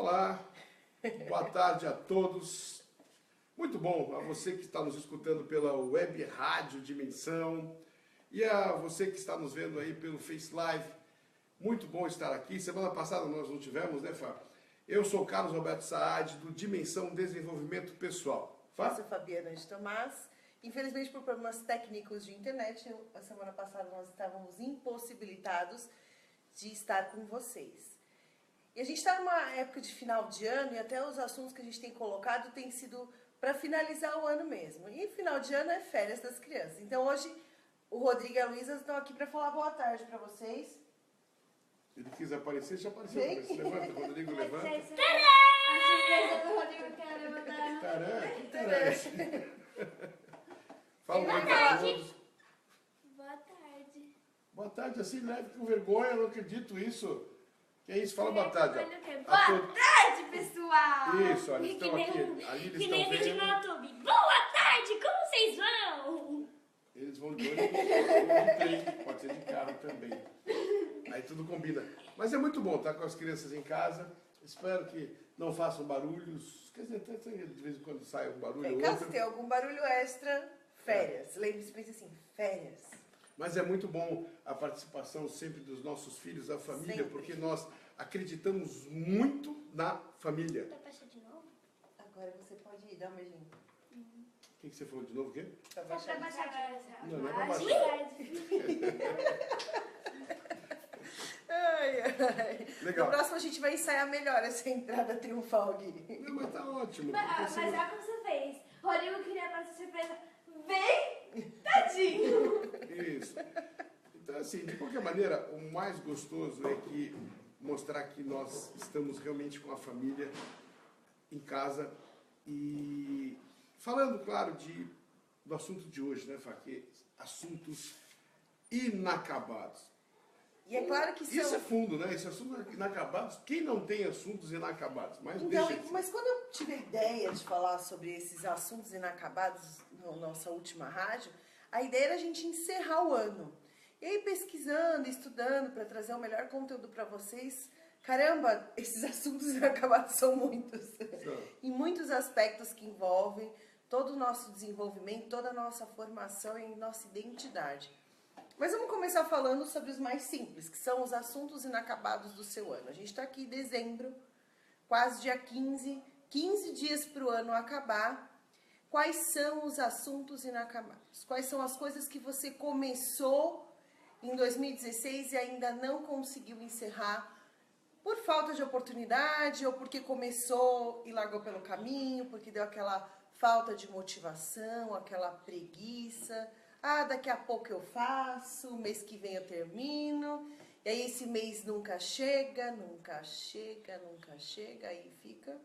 Olá, boa tarde a todos. Muito bom a você que está nos escutando pela Web Rádio Dimensão e a você que está nos vendo aí pelo Face Live. Muito bom estar aqui. Semana passada nós não tivemos, né, Fábio? Eu sou o Carlos Roberto Saad, do Dimensão Desenvolvimento Pessoal. Eu sou Fabiana de Tomás. Infelizmente, por problemas técnicos de internet, a semana passada nós estávamos impossibilitados de estar com vocês. E a gente está numa época de final de ano e até os assuntos que a gente tem colocado têm sido para finalizar o ano mesmo. E final de ano é férias das crianças. Então hoje o Rodrigo e a Luísa estão aqui para falar boa tarde para vocês. Ele quis aparecer, já apareceu. Levanta, Rodrigo, levanta. Tcharam! A surpresa do Rodrigo quer levantar. Taran, que taran é esse? Fala Boa oi para tarde. todos. Boa tarde. Boa tarde, assim leve com vergonha, eu não acredito isso. Que é isso? Fala boa tarde. ó. Boa tarde, pessoal! Isso, olha, E estão que nem aqui. um- Ali eles que estão nem vídeo vendo. no YouTube. Boa tarde, como vocês vão? Eles vão de ônibus, de trem, pode ser de carro também. Aí tudo combina. Mas é muito bom estar com as crianças em casa. Espero que não façam barulhos. Quer dizer, até de vez em quando sai um barulho ou Caso outro. tenha algum barulho extra, férias. Lembre-se, pense assim, férias. Mas é muito bom a participação sempre dos nossos filhos, da família, Sempre. porque nós acreditamos muito na família. Tá baixando de novo? Agora você pode ir, dá um beijinho. O que você falou de novo? O quê? Pra Só pra baixar. baixar de Não, não é pra baixo. Ai, ai. Legal. No próximo a gente vai ensaiar melhor essa entrada triunfal aqui. Não, mas tá ótimo. Mas porque olha como você fez. Rodrigo queria para essa surpresa bem tadinho. Isso. Então, assim, de qualquer maneira, o mais gostoso é que mostrar que nós estamos realmente com a família em casa e falando, claro, do assunto de hoje, né, Faque? Assuntos inacabados. E é claro que Isso são... é fundo, né? Esse assunto inacabados. Quem não tem assuntos inacabados? Mas Então, deixa de ser. mas quando eu tive a ideia de falar sobre esses assuntos inacabados na nossa última rádio, a ideia era a gente encerrar o ano. E aí, pesquisando, estudando para trazer o melhor conteúdo para vocês, caramba, esses assuntos inacabados são muitos. Em muitos aspectos que envolvem todo o nosso desenvolvimento, toda a nossa formação e nossa identidade. Mas vamos começar falando sobre os mais simples, que são os assuntos inacabados do seu ano. A gente está aqui em dezembro, quase dia 15 dias para o ano acabar. Quais são os assuntos inacabados? Quais são as coisas que você começou em 2016 e ainda não conseguiu encerrar por falta de oportunidade ou porque começou e largou pelo caminho, porque deu aquela falta de motivação, aquela preguiça. Ah, daqui a pouco eu faço, mês que vem eu termino. E aí esse mês nunca chega, aí fica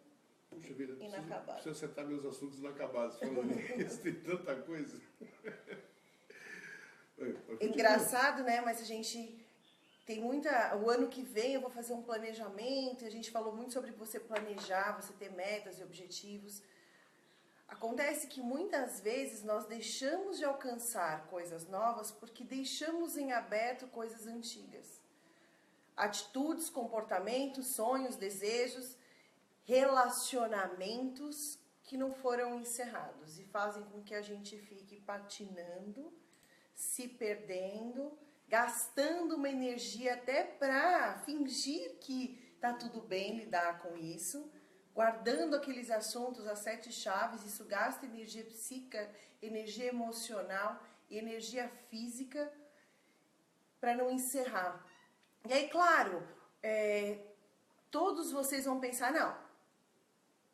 Puxa vida, inacabado. preciso acertar meus assuntos inacabados. Falando nisso, tem tanta coisa. Engraçado, né? Mas a gente tem muita... O ano que vem eu vou fazer um planejamento. A gente falou muito sobre você planejar, você ter metas e objetivos. Acontece que muitas vezes nós deixamos de alcançar coisas novas porque deixamos em aberto coisas antigas. Atitudes, comportamentos, sonhos, desejos, relacionamentos que não foram encerrados e fazem com que a gente fique patinando, se perdendo, gastando uma energia até para fingir que tá tudo bem lidar com isso, guardando aqueles assuntos, as 7 chaves. Isso gasta energia psíquica, energia emocional e energia física para não encerrar. E aí, claro, todos vocês vão pensar, não,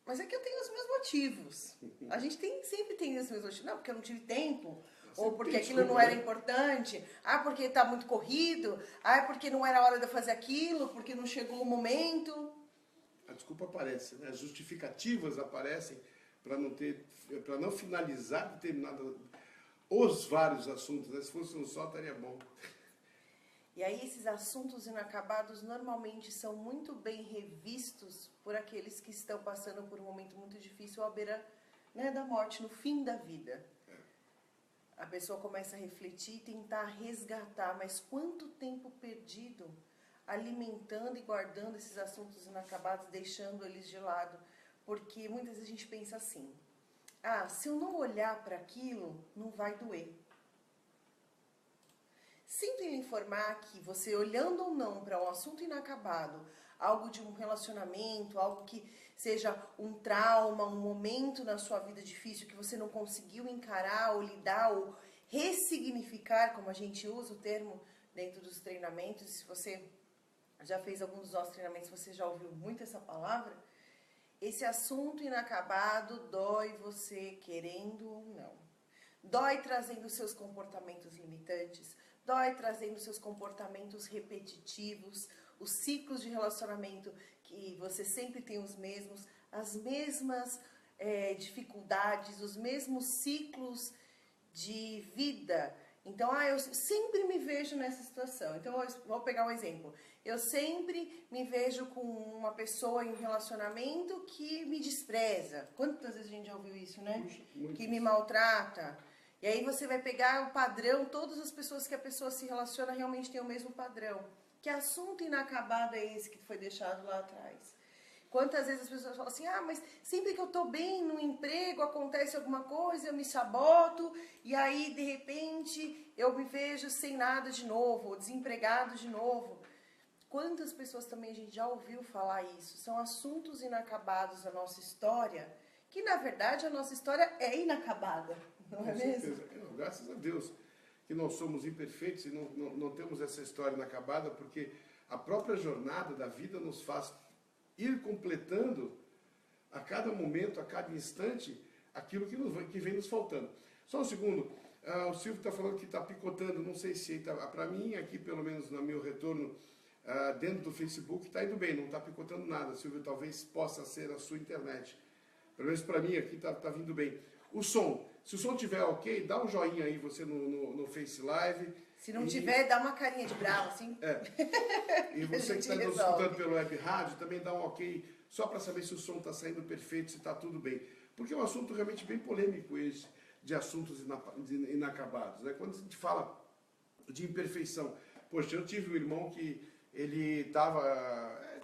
mas é que eu tenho os meus motivos. A gente sempre tem os meus motivos. Não, porque eu não tive tempo, ou porque aquilo não era importante, porque está muito corrido, porque não era hora de eu fazer aquilo, porque não chegou o momento. A desculpa aparece, né? As justificativas aparecem para não finalizar determinado os vários assuntos, né? Se fosse um só, estaria bom. E aí esses assuntos inacabados normalmente são muito bem revistos por aqueles que estão passando por um momento muito difícil à beira, né, da morte, no fim da vida. A pessoa começa a refletir e tentar resgatar, mas quanto tempo perdido alimentando e guardando esses assuntos inacabados, deixando eles de lado. Porque muitas vezes a gente pensa assim, se eu não olhar para aquilo, não vai doer. Sinto lhe informar que você, olhando ou não para um assunto inacabado, algo de um relacionamento, algo que seja um trauma, um momento na sua vida difícil que você não conseguiu encarar ou lidar ou ressignificar, como a gente usa o termo dentro dos treinamentos, se você já fez algum dos nossos treinamentos, você já ouviu muito essa palavra, esse assunto inacabado dói você querendo ou não. Dói trazendo seus comportamentos limitantes, dói trazendo seus comportamentos repetitivos, os ciclos de relacionamento que você sempre tem os mesmos, as mesmas dificuldades, os mesmos ciclos de vida. Então, eu sempre me vejo nessa situação. Então, eu vou pegar um exemplo. Eu sempre me vejo com uma pessoa em relacionamento que me despreza. Quantas vezes a gente já ouviu isso, né? Puxa, que me maltrata. E aí você vai pegar o padrão, todas as pessoas que a pessoa se relaciona realmente têm o mesmo padrão. Que assunto inacabado é esse que foi deixado lá atrás? Quantas vezes as pessoas falam assim, mas sempre que eu estou bem no emprego, acontece alguma coisa, eu me saboto, e aí, de repente, eu me vejo sem nada de novo, ou desempregado de novo. Quantas pessoas também a gente já ouviu falar isso? São assuntos inacabados da nossa história, que, na verdade, a nossa história é inacabada, não é mesmo? Graças a Deus que nós somos imperfeitos e não temos essa história inacabada, porque a própria jornada da vida nos faz ir completando a cada momento, a cada instante, aquilo que vem nos faltando. Só um segundo, o Silvio está falando que está picotando, não sei se para mim, aqui pelo menos no meu retorno, dentro do Facebook, está indo bem, não está picotando nada, Silvio, talvez possa ser a sua internet. Pelo menos para mim aqui está vindo bem. O som, se o som estiver ok, dá um joinha aí você no Face Live. Se não tiver, dá uma carinha de bravo, assim. E você que está nos escutando pelo web rádio, também dá um ok, só para saber se o som está saindo perfeito, se está tudo bem. Porque é um assunto realmente bem polêmico esse, de assuntos inacabados. Né? Quando a gente fala de imperfeição, poxa, eu tive um irmão que ele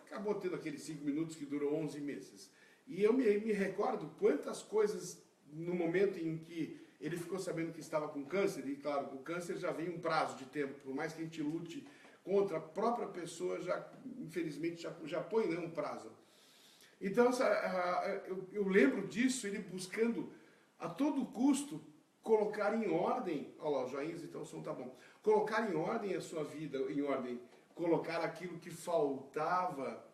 acabou tendo aqueles 5 minutos que durou 11 meses. E eu me recordo quantas coisas, no momento em que ele ficou sabendo que estava com câncer, e claro, o câncer já vem um prazo de tempo, por mais que a gente lute contra, a própria pessoa infelizmente, já põe, né, um prazo. Então, eu lembro disso, ele buscando a todo custo colocar em ordem, olha lá, joinhas, então o som tá bom, colocar em ordem a sua vida, em ordem, colocar aquilo que faltava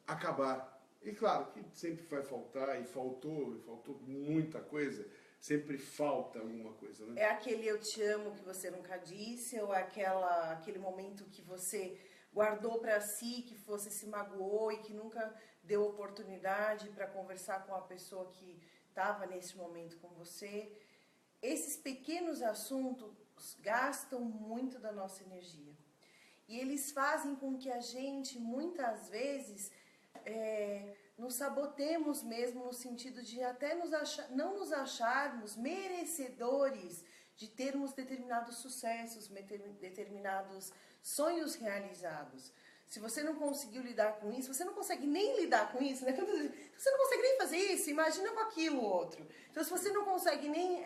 acabar. E claro que sempre vai faltar, e faltou muita coisa, sempre falta alguma coisa, né? É aquele eu te amo que você nunca disse, ou aquele momento que você guardou para si, que você se magoou e que nunca deu oportunidade para conversar com a pessoa que estava nesse momento com você. Esses pequenos assuntos gastam muito da nossa energia. E eles fazem com que a gente, muitas vezes, nos sabotemos mesmo, no sentido de até não nos acharmos merecedores de termos determinados sucessos, determinados sonhos realizados. Se você não conseguiu lidar com isso, você não consegue nem lidar com isso, né? Você não consegue nem fazer isso, imagina com aquilo outro. Então, se você não consegue nem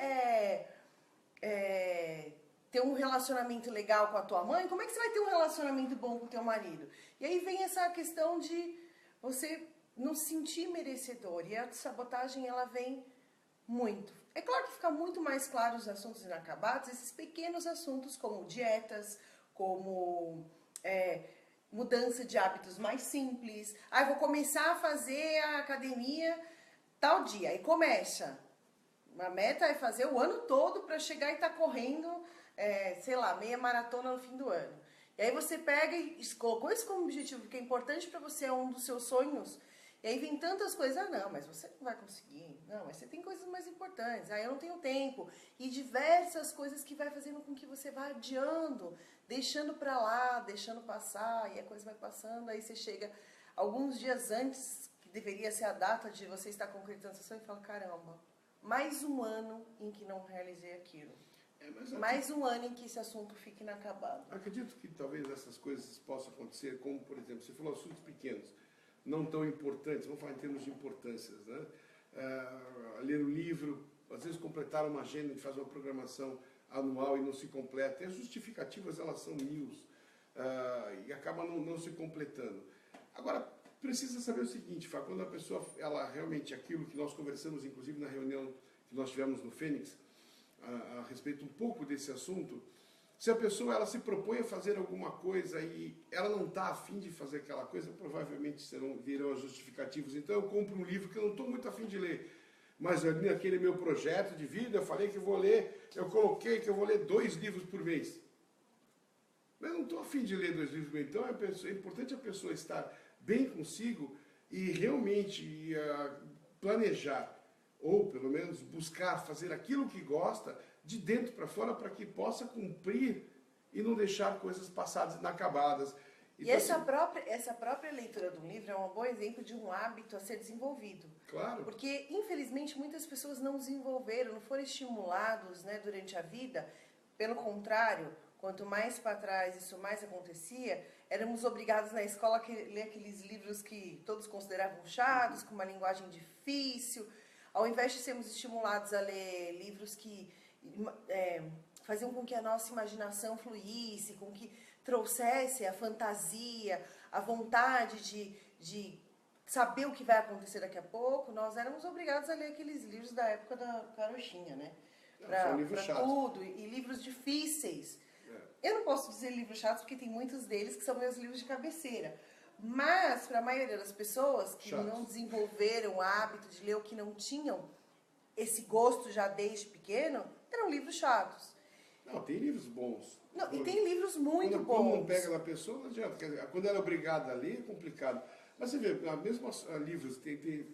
ter um relacionamento legal com a tua mãe, como é que você vai ter um relacionamento bom com o teu marido? E aí vem essa questão de você não se sentir merecedor. E a sabotagem, ela vem muito. É claro que fica muito mais claro os assuntos inacabados, esses pequenos assuntos como dietas, como mudança de hábitos mais simples. Eu vou começar a fazer a academia tal dia. Aí começa. A meta é fazer o ano todo para chegar e estar correndo, meia maratona no fim do ano. E aí você pega e colocou isso como objetivo, porque é importante para você, é um dos seus sonhos. E aí vem tantas coisas, não, mas você não vai conseguir. Não, mas você tem coisas mais importantes. Eu não tenho tempo. E diversas coisas que vai fazendo com que você vá adiando, deixando para lá, deixando passar, e a coisa vai passando. Aí você chega alguns dias antes, que deveria ser a data de você estar concretando a sua sonho, e fala, caramba, mais um ano em que não realizei aquilo. Mas Mais um ano em que esse assunto fique inacabado. acredito que talvez essas coisas possam acontecer, como, por exemplo, você falou assuntos pequenos, não tão importantes, vamos falar em termos de importâncias, né? Ler um livro, às vezes completar uma agenda, a gente faz uma programação anual e não se completa, e as justificativas, elas são mil, e acabam não se completando. Agora, precisa saber o seguinte, Fá, quando a pessoa, ela realmente, aquilo que nós conversamos, inclusive na reunião que nós tivemos no Fênix, a respeito um pouco desse assunto, se a pessoa ela se propõe a fazer alguma coisa e ela não está afim de fazer aquela coisa, provavelmente virão as justificativas. Então eu compro um livro que eu não estou muito afim de ler, mas ali naquele meu projeto de vida, eu falei que eu vou ler, eu coloquei que eu vou ler 2 livros por mês. Mas eu não estou afim de ler 2 livros por mês. Então é importante a pessoa estar bem consigo e realmente planejar, ou pelo menos buscar fazer aquilo que gosta, de dentro para fora, para que possa cumprir e não deixar coisas passadas inacabadas. E essa própria leitura do livro é um bom exemplo de um hábito a ser desenvolvido. Claro. Porque, infelizmente, muitas pessoas não desenvolveram, não foram estimulados, né, durante a vida. Pelo contrário, quanto mais para trás isso mais acontecia, éramos obrigados na escola a ler aqueles livros que todos consideravam chatos, com uma linguagem difícil, ao invés de sermos estimulados a ler livros que faziam com que a nossa imaginação fluísse, com que trouxesse a fantasia, a vontade de saber o que vai acontecer daqui a pouco, nós éramos obrigados a ler aqueles livros da época da carochinha, né? Para tudo, e livros difíceis. Eu não posso dizer livros chatos, porque tem muitos deles que são meus livros de cabeceira. Mas, para a maioria das pessoas que não desenvolveram o hábito de ler ou que não tinham esse gosto já desde pequeno, eram livros chatos. Não, tem livros bons. Não, e tem livros muito bons. Quando não pega na pessoa, não adianta. Quer dizer, quando ela é obrigada a ler, é complicado. Mas você vê, mesmo livros,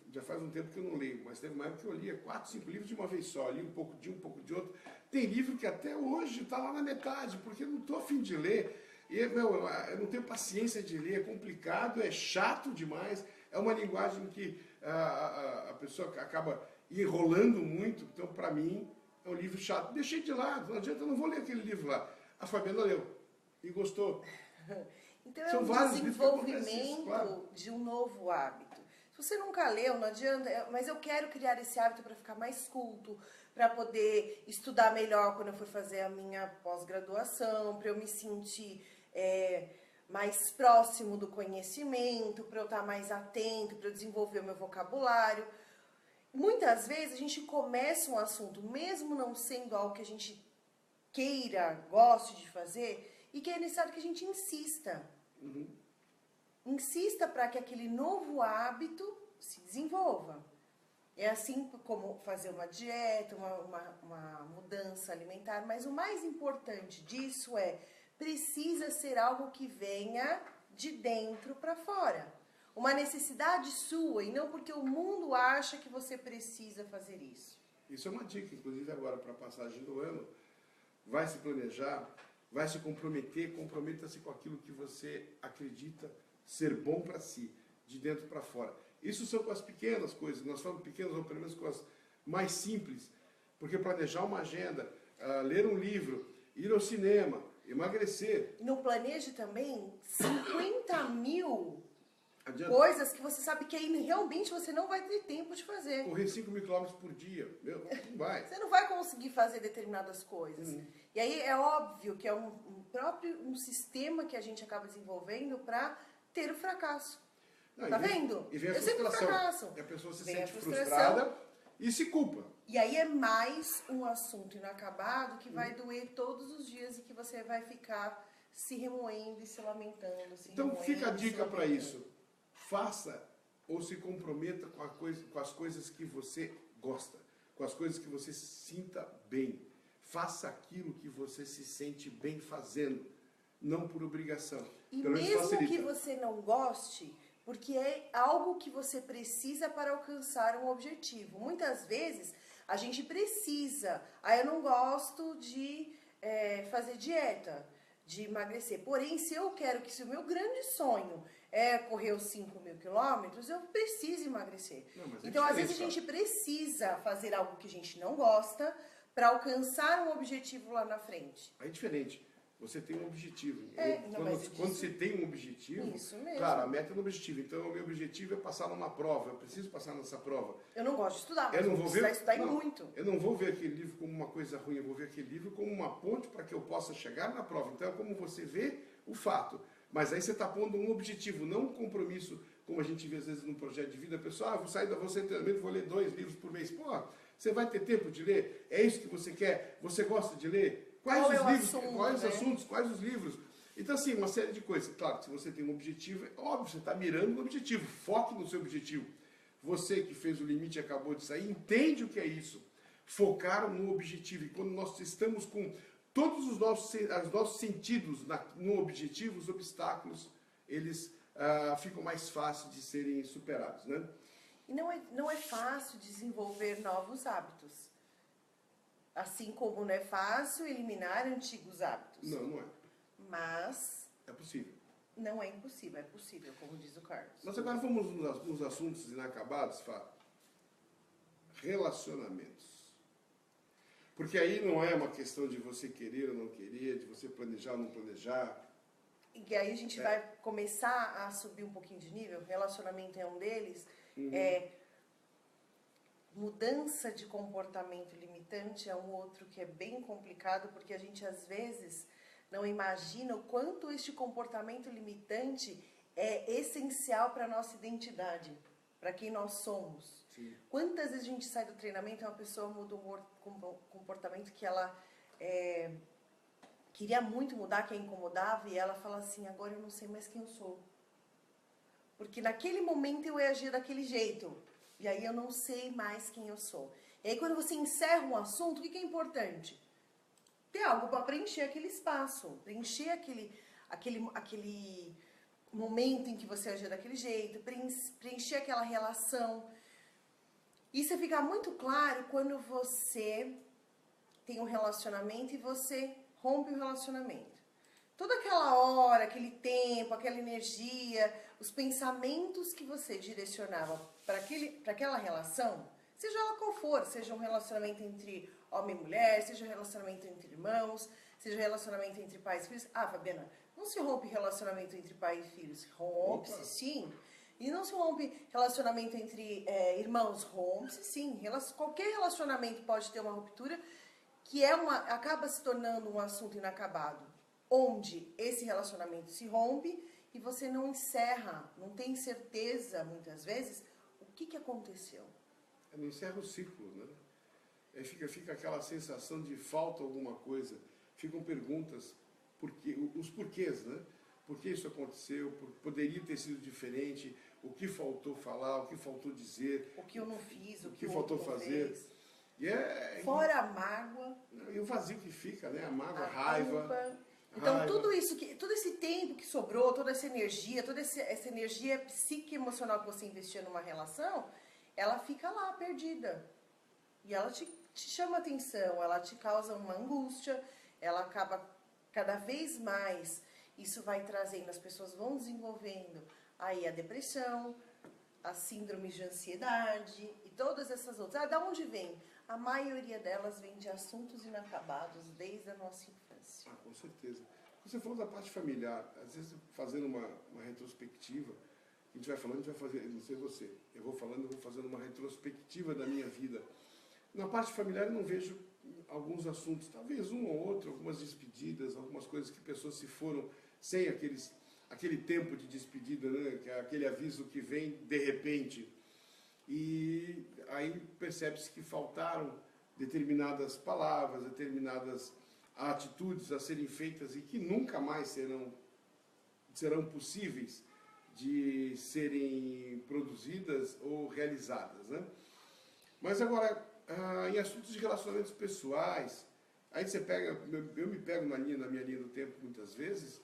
já faz um tempo que eu não leio, mas teve uma época que eu lia 4, 5 livros de uma vez só, li um pouco de um pouco de outro. Tem livro que até hoje está lá na metade, porque eu não estou afim de ler. E, eu não tenho paciência de ler, é complicado, é chato demais, é uma linguagem que a pessoa acaba enrolando muito, então para mim é um livro chato. Deixei de lado, não adianta, eu não vou ler aquele livro lá. A Fabiana leu e gostou. Então é um desenvolvimento de um novo hábito. Se você nunca leu, não adianta, mas eu quero criar esse hábito para ficar mais culto, para poder estudar melhor quando eu for fazer a minha pós-graduação, para eu me sentir mais próximo do conhecimento, para eu estar mais atento, para eu desenvolver o meu vocabulário. Muitas vezes a gente começa um assunto, mesmo não sendo algo que a gente queira, goste de fazer, e que é necessário que a gente insista. Uhum. Insista para que aquele novo hábito se desenvolva. É assim como fazer uma dieta, uma mudança alimentar, mas o mais importante disso precisa ser algo que venha de dentro para fora. Uma necessidade sua, e não porque o mundo acha que você precisa fazer isso. Isso é uma dica, inclusive agora para a passagem do ano. Vai se planejar, vai se comprometer, comprometa-se com aquilo que você acredita ser bom para si, de dentro para fora. Isso são com as pequenas coisas, nós falamos pequenas ou pelo menos com as mais simples, porque planejar uma agenda, ler um livro, ir ao cinema, emagrecer. E não planeje também 50 mil Adianta. Coisas que você sabe que aí realmente você não vai ter tempo de fazer. Correr 5.000 quilômetros por dia, não vai. Você não vai conseguir fazer determinadas coisas. E aí é óbvio que é um sistema que a gente acaba desenvolvendo para ter o fracasso. Não, tá vendo? E vem a Eu sempre frustração. fracasso. E a pessoa se Vem sente a frustração. frustrada e se culpa. E aí é mais um assunto inacabado que vai doer todos os dias e que você vai ficar se remoendo e se lamentando. Então fica a dica para isso. Faça ou se comprometa com as coisas que você gosta, com as coisas que você se sinta bem. Faça aquilo que você se sente bem fazendo, não por obrigação. E pelo menos mesmo facilita. que você não goste, porque é algo que você precisa para alcançar um objetivo. Muitas vezes a gente precisa. Eu não gosto de fazer dieta, de emagrecer. Porém, se eu quero se o meu grande sonho é correr os 5.000 quilômetros, eu preciso emagrecer. Não, então, às vezes, a gente precisa fazer algo que a gente não gosta para alcançar um objetivo lá na frente. Aí é diferente. Você tem um objetivo. Quando você tem um objetivo, isso mesmo. claro, a meta é no objetivo. Então, o meu objetivo é passar numa prova. Eu preciso passar nessa prova. Eu não gosto de estudar, mas Eu não eu vou preciso ver, estudar e não, muito. Eu não vou ver aquele livro como uma coisa ruim, eu vou ver aquele livro como uma ponte para que eu possa chegar na prova. Então, é como você vê o fato. Mas aí você está pondo um objetivo, não um compromisso, como a gente vê às vezes num projeto de vida. Pessoal, vou sair da você treinamento, vou ler 2 livros por mês. Pô, você vai ter tempo de ler? É isso que você quer? Você gosta de ler? Quais os livros? Quais os assuntos? Quais os livros? Então, assim, uma série de coisas. Claro que se você tem um objetivo, é óbvio, você está mirando no objetivo. Foque no seu objetivo. Você que fez o limite e acabou de sair, entende o que é isso. Focar no objetivo. E quando nós estamos com todos os nossos sentidos no objetivo, os obstáculos, eles ficam mais fáceis de serem superados, né? E não é fácil desenvolver novos hábitos. Assim como não é fácil eliminar antigos hábitos. Não, não é. Mas É possível. não é impossível, é possível, como diz o Carlos. Nós agora vamos nos assuntos inacabados, Fá. Relacionamentos. Porque aí não é uma questão de você querer ou não querer, de você planejar ou não planejar. E aí a gente vai começar a subir um pouquinho de nível. Relacionamento é um deles. Mudança de comportamento limitante é um outro que é bem complicado, porque a gente às vezes não imagina o quanto este comportamento limitante é essencial para a nossa identidade, para quem nós somos. Sim. Quantas vezes a gente sai do treinamento e uma pessoa muda um comportamento que ela queria muito mudar, que a incomodava, e ela fala assim, agora eu não sei mais quem eu sou. Porque naquele momento eu agia daquele jeito. E aí eu não sei mais quem eu sou. E aí quando você encerra um assunto, o que é importante? Ter algo para preencher aquele espaço. Preencher aquele momento em que você agia daquele jeito. Preencher aquela relação. Isso fica muito claro quando você tem um relacionamento e você rompe o relacionamento. Toda aquela hora, aquele tempo, aquela energia, os pensamentos que você direcionava para aquela relação, seja ela qual for, seja um relacionamento entre homem e mulher, seja um relacionamento entre irmãos, seja um relacionamento entre pais e filhos. Ah, Fabiana, não se rompe relacionamento entre pai e filhos. Rompe-se, sim. E não se rompe relacionamento entre irmãos. Rompe-se, sim. Qualquer relacionamento pode ter uma ruptura que acaba se tornando um assunto inacabado, onde esse relacionamento se rompe e você não encerra, não tem certeza, muitas vezes, o que aconteceu. Não encerra o ciclo, né? Fica aquela sensação de falta alguma coisa. Ficam perguntas, os porquês, né? Por que isso aconteceu? Poderia ter sido diferente? O que faltou falar? O que faltou dizer? O que eu não fiz? O que faltou fazer? Fora a mágoa. E o vazio que fica, né? A mágoa, a raiva. Culpa. Então, todo esse tempo que sobrou, toda essa energia psíquica e emocional que você investia numa relação, ela fica lá, perdida. E ela te chama atenção, ela te causa uma angústia, ela acaba cada vez mais, isso vai trazendo, as pessoas vão desenvolvendo aí a depressão, a síndrome de ansiedade e todas essas outras. Da onde vem? A maioria delas vem de assuntos inacabados desde a nossa infância. Com certeza. Você falou da parte familiar, às vezes fazendo uma retrospectiva, a gente vai falando, a gente vai fazer, não sei você, eu vou fazendo uma retrospectiva da minha vida. Na parte familiar eu não vejo alguns assuntos, talvez um ou outro, algumas despedidas, algumas coisas que pessoas se foram sem aquele tempo de despedida, né? Que é aquele aviso que vem de repente. E aí percebe-se que faltaram determinadas palavras, determinadas atitudes a serem feitas e que nunca mais serão possíveis de serem produzidas ou realizadas, né? Mas agora, em assuntos de relacionamentos pessoais, aí eu me pego na minha linha do tempo muitas vezes,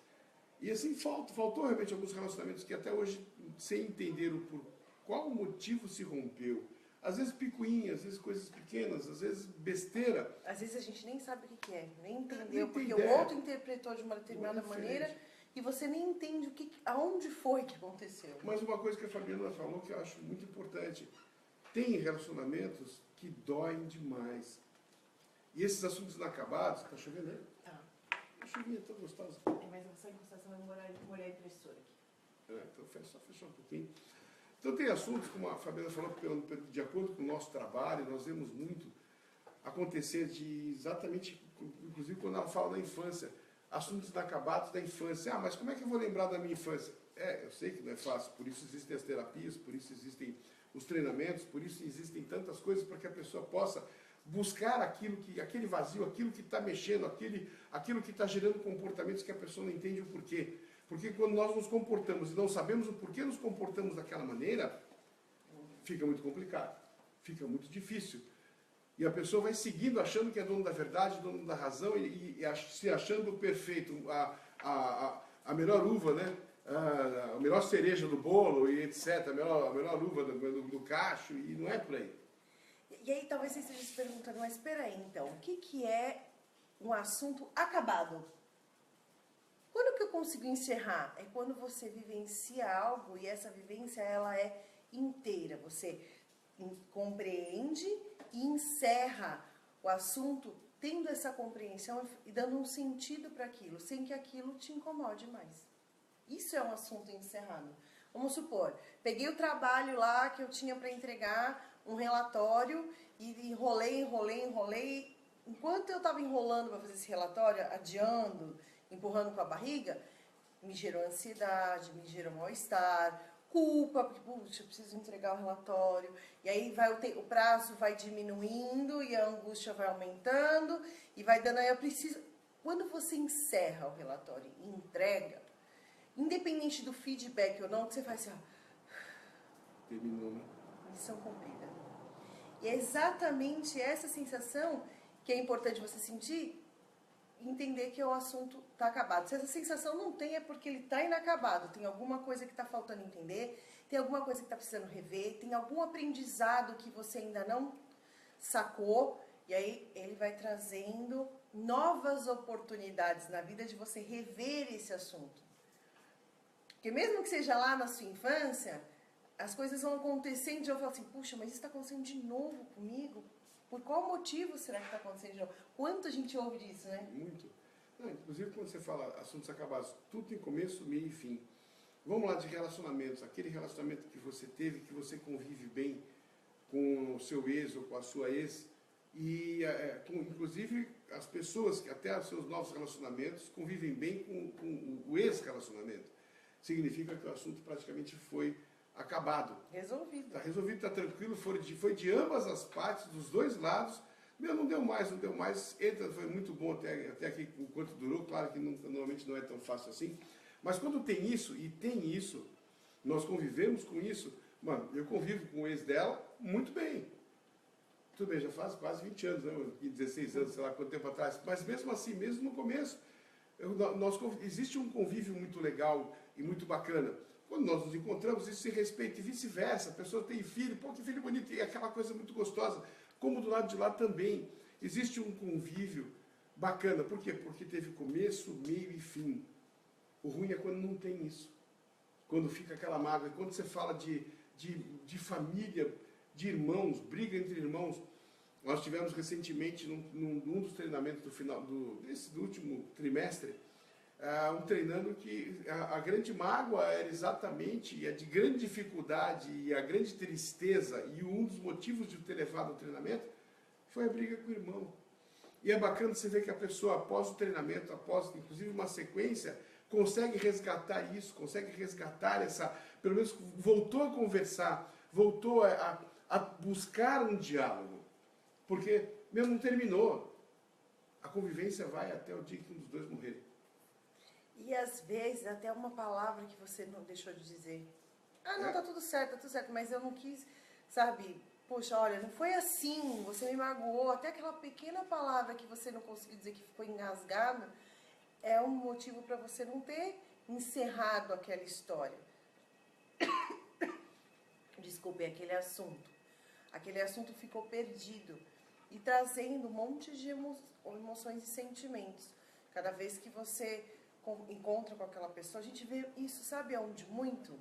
e assim faltou realmente alguns relacionamentos que até hoje, sem entender por qual motivo se rompeu. Às vezes picuinhas, às vezes coisas pequenas, às vezes besteira. Às vezes a gente nem sabe o que é, nem entendeu, porque o outro interpretou de uma determinada maneira e você nem entende aonde foi que aconteceu. Mas uma coisa que a Fabiana falou que eu acho muito importante, tem relacionamentos que doem demais. E esses assuntos inacabados, tá chovendo aí? Tá. Uma chuvinha tão gostosa. Mas essa encostação vai molhar a impressora aqui. Então só fechar um pouquinho. Então tem assuntos, como a Fabiana falou, de acordo com o nosso trabalho, nós vemos muito acontecer de exatamente, inclusive quando ela fala da infância, assuntos inacabados da infância. Ah, mas como é que eu vou lembrar da minha infância? Eu sei que não é fácil, por isso existem as terapias, por isso existem os treinamentos, por isso existem tantas coisas para que a pessoa possa buscar aquele vazio, aquilo que está mexendo, aquilo que está gerando comportamentos que a pessoa não entende o porquê. Porque quando nós nos comportamos e não sabemos o porquê nos comportamos daquela maneira, fica muito complicado, fica muito difícil. E a pessoa vai seguindo, achando que é dono da verdade, dono da razão, e se achando perfeito, a melhor uva, né? A melhor cereja do bolo, e etc. A melhor uva do cacho, e não é por aí. E aí talvez você esteja se perguntando, mas espera aí então, o que é um assunto acabado? Quando que eu consigo encerrar? É quando você vivencia algo e essa vivência ela é inteira. Você compreende e encerra o assunto tendo essa compreensão e dando um sentido para aquilo, sem que aquilo te incomode mais. Isso é um assunto encerrado. Vamos supor, peguei o trabalho lá que eu tinha para entregar, um relatório, e enrolei. Enquanto eu estava enrolando para fazer esse relatório, adiando, empurrando com a barriga, me gerou ansiedade, me gerou mal-estar, culpa, porque, puxa, eu preciso entregar o relatório. E aí o prazo vai diminuindo e a angústia vai aumentando e vai dando, aí eu preciso... Quando você encerra o relatório e entrega, independente do feedback ou não, que você faz assim, ó, Terminou, né? missão cumprida. E é exatamente essa sensação que é importante você sentir, entender que o assunto está acabado. Se essa sensação não tem, é porque ele está inacabado. Tem alguma coisa que está faltando entender, tem alguma coisa que está precisando rever, tem algum aprendizado que você ainda não sacou, e aí ele vai trazendo novas oportunidades na vida de você rever esse assunto. Porque mesmo que seja lá na sua infância, as coisas vão acontecendo e eu falo assim, puxa, mas isso está acontecendo de novo comigo? Por qual motivo será que está acontecendo de novo? Quanto a gente ouve disso, né? Muito. Não, inclusive, quando você fala assuntos acabados, tudo tem começo, meio e fim. Vamos lá de relacionamentos. Aquele relacionamento que você teve, que você convive bem com o seu ex ou com a sua ex, e inclusive as pessoas que até os seus novos relacionamentos convivem bem com o ex-relacionamento. Significa que o assunto praticamente foi acabado. Resolvido. Está resolvido, está tranquilo, foi de ambas as partes, dos dois lados. Não deu mais. Foi muito bom até aqui, o quanto durou. Claro que normalmente não é tão fácil assim. Mas quando tem isso, nós convivemos com isso. Mano, eu convivo com o ex dela muito bem. Tudo bem, já faz quase 20 anos, né? 16 anos, sei lá quanto tempo atrás. Mas mesmo assim, mesmo no começo, existe um convívio muito legal e muito bacana. Quando nós nos encontramos, isso se respeita e vice-versa. A pessoa tem filho, pô, que filho bonito, e aquela coisa muito gostosa. Como do lado de lá também. Existe um convívio bacana. Por quê? Porque teve começo, meio e fim. O ruim é quando não tem isso. Quando fica aquela mágoa. Quando você fala de família, de irmãos, briga entre irmãos. Nós tivemos recentemente, num dos treinamentos do último trimestre, treinando que a grande mágoa era exatamente, e a de grande dificuldade, e a grande tristeza, e um dos motivos de ter levado ao treinamento, foi a briga com o irmão. E é bacana você ver que a pessoa, após o treinamento, após inclusive uma sequência, consegue resgatar isso, consegue resgatar pelo menos voltou a conversar, voltou a buscar um diálogo. Porque mesmo não terminou, a convivência vai até o dia que um dos dois morrer. E às vezes até uma palavra que você não deixou de dizer. Ah, não, tá tudo certo, mas eu não quis, sabe? Poxa, olha, não foi assim, você me magoou. Até aquela pequena palavra que você não conseguiu dizer, que ficou engasgada, é um motivo para você não ter encerrado aquela história. Desculpe, aquele assunto. Aquele assunto ficou perdido e trazendo um monte de emoções e sentimentos. Cada vez que você encontra com aquela pessoa, a gente vê isso, sabe aonde muito?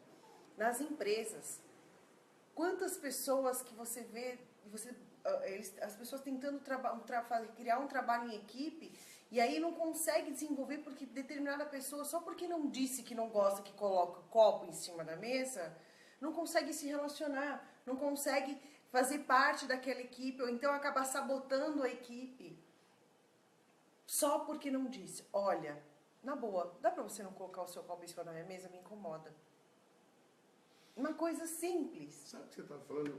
Nas empresas. Quantas pessoas que você vê, você as pessoas tentando criar um trabalho em equipe e aí não consegue desenvolver porque determinada pessoa, só porque não disse que não gosta que coloca o copo em cima da mesa, não consegue se relacionar, não consegue fazer parte daquela equipe, ou então acaba sabotando a equipe só porque não disse. Olha, na boa, dá pra você não colocar o seu copo em cima da minha mesa? Me incomoda. Uma coisa simples. Sabe o que você estava falando?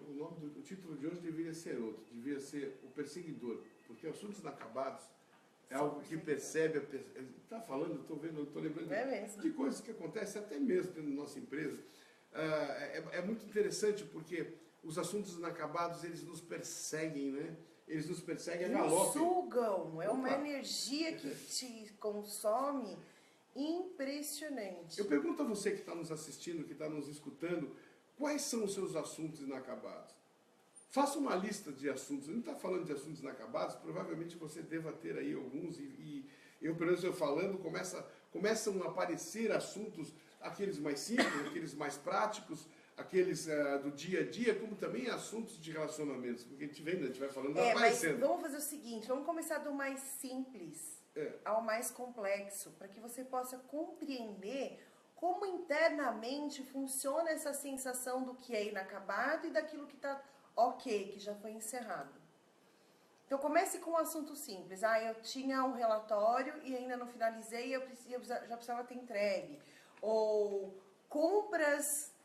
O título de hoje deveria ser outro, deveria ser O Perseguidor, porque assuntos inacabados é algo que percebe, está falando, eu estou vendo, eu estou lembrando de coisas que acontecem até mesmo dentro da nossa empresa. É muito interessante porque os assuntos inacabados, eles nos perseguem, né? Eles nos perseguem a galope. Sugam, é uma energia que te consome impressionante. Eu pergunto a você que está nos assistindo, que está nos escutando, quais são os seus assuntos inacabados? Faça uma lista de assuntos. Não está falando de assuntos inacabados, provavelmente você deva ter aí alguns, e eu, pelo menos eu falando, começam a aparecer assuntos, aqueles mais simples, aqueles mais práticos, aqueles do dia a dia, como também assuntos de relacionamentos, porque a gente vai falando, vai aparecendo. Mas vamos fazer o seguinte, vamos começar do mais simples ao mais complexo, para que você possa compreender como internamente funciona essa sensação do que é inacabado e daquilo que está ok, que já foi encerrado. Então comece com um assunto simples. Eu tinha um relatório e ainda não finalizei, já precisava ter entregue. Ou compras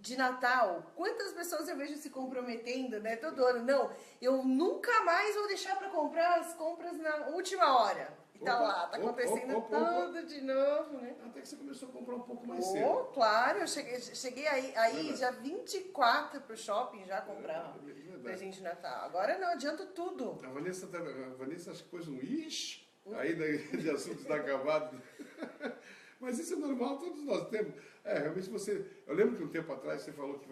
de Natal. Quantas pessoas eu vejo se comprometendo, né? Todo ano. Não, eu nunca mais vou deixar para comprar as compras na última hora. E tá lá, tá acontecendo tudo de novo, né? Até que você começou a comprar um pouco mais cedo. Claro, eu cheguei aí já 24 pro shopping já comprar presente de Natal. Agora não, adianto tudo. A Vanessa acho que pôs um ixi, aí de assuntos inacabados. Mas isso é normal, todos nós temos. Realmente eu lembro que um tempo atrás você falou que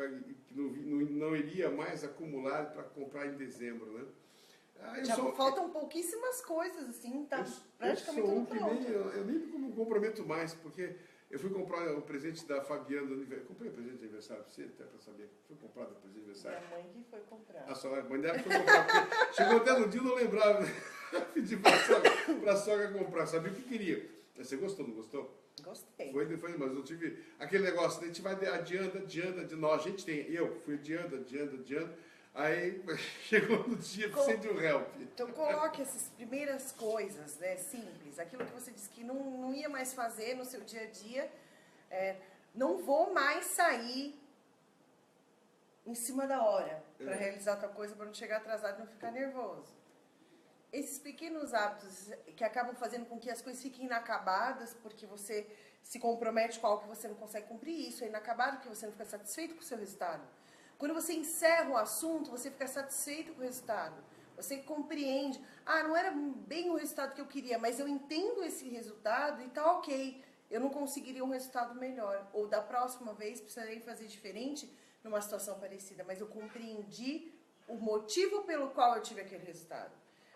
não iria mais acumular para comprar em dezembro, né? Faltam pouquíssimas coisas, assim, tá praticamente tudo pronto. Eu nem me comprometo mais, porque eu fui comprar o presente da Fabiana do aniversário. Comprei o presente de aniversário para você, até para saber. Fui comprar o presente de aniversário. Minha mãe que foi comprar. A mãe dela foi comprar. Chegou até no dia, não lembrava. Pedi para a sogra comprar, sabia o que queria. Você gostou, não gostou? Gostei. Foi, mas eu tive aquele negócio, a gente vai adiando, de nós, a gente tem, eu fui adiando, aí chegou no dia, precisa de um help. Então coloque essas primeiras coisas, né, simples, aquilo que você disse que não ia mais fazer no seu dia a dia, não vou mais sair em cima da hora para realizar tal coisa, para não chegar atrasado e não ficar nervoso. Esses pequenos hábitos que acabam fazendo com que as coisas fiquem inacabadas, porque você se compromete com algo que você não consegue cumprir, isso é inacabado porque você não fica satisfeito com o seu resultado. Quando você encerra o assunto, você fica satisfeito com o resultado. Você compreende, não era bem o resultado que eu queria, mas eu entendo esse resultado e tá ok. Eu não conseguiria um resultado melhor. Ou da próxima vez precisarei fazer diferente numa situação parecida, mas eu compreendi o motivo pelo qual eu tive aquele resultado.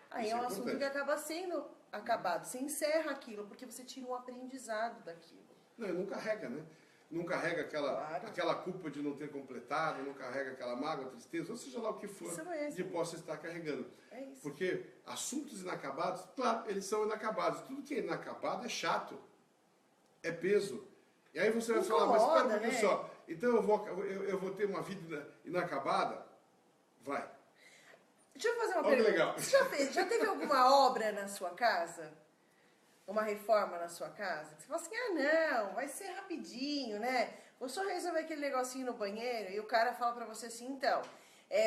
Aí é um assunto que acaba sendo acabado. Você encerra aquilo, porque você tira um aprendizado daquilo. Não, não carrega, né? Não carrega aquela culpa de não ter completado, não carrega aquela mágoa, tristeza, ou seja lá o que for, de possa estar carregando. É isso. Porque assuntos inacabados, claro, eles são inacabados. Tudo que é inacabado é chato, é peso. E aí você vai falar, mas espera um pouquinho só, então eu vou ter uma vida inacabada? Vai. Deixa eu fazer uma pergunta. Legal. Você já teve alguma obra na sua casa? Uma reforma na sua casa? Você fala assim, não, vai ser rapidinho, né? Vou só resolver aquele negocinho no banheiro. E o cara fala pra você assim, então,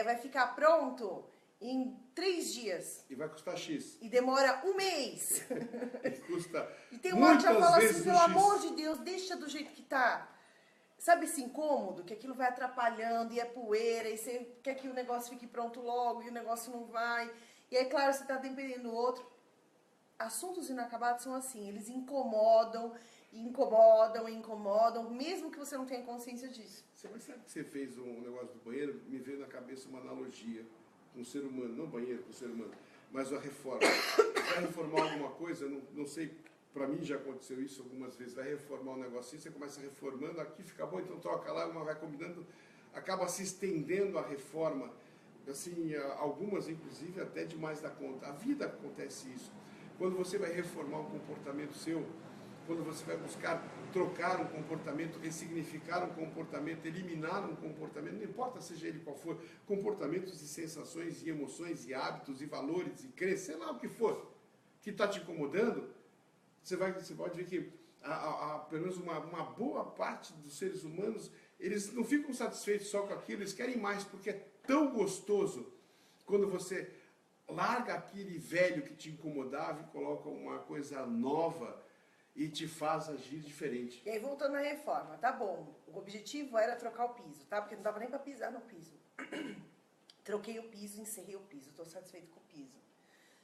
vai ficar pronto em 3 dias. E vai custar X. E demora 1 mês. Custa E tem um outro que já fala assim, pelo amor de Deus, deixa do jeito que tá. Sabe esse incômodo? Que aquilo vai atrapalhando e é poeira, e você quer que o negócio fique pronto logo e o negócio não vai. E aí, claro, você está dependendo do outro. Assuntos inacabados são assim, eles incomodam, mesmo que você não tenha consciência disso. Mas sabe que você fez um negócio do banheiro? Me veio na cabeça uma analogia com o ser humano, não banheiro com o ser humano, mas a reforma. Vai reformar alguma coisa, não sei. Para mim já aconteceu isso algumas vezes, vai reformar um negocinho, você começa reformando, aqui fica bom, então troca lá, uma vai combinando, acaba se estendendo a reforma. assim, algumas inclusive até demais da conta. A vida acontece isso. Quando você vai reformar um comportamento seu, quando você vai buscar trocar um comportamento, ressignificar um comportamento, eliminar um comportamento, não importa seja ele qual for, comportamentos e sensações e emoções e hábitos e valores e crenças, sei lá o que for, que está te incomodando, você pode ver que pelo menos uma boa parte dos seres humanos, eles não ficam satisfeitos só com aquilo, eles querem mais, porque é tão gostoso quando você larga aquele velho que te incomodava e coloca uma coisa nova e te faz agir diferente. E aí, voltando à reforma, tá bom, o objetivo era trocar o piso, tá? Porque não dava nem para pisar no piso. Troquei o piso, encerrei o piso, estou satisfeito com o piso.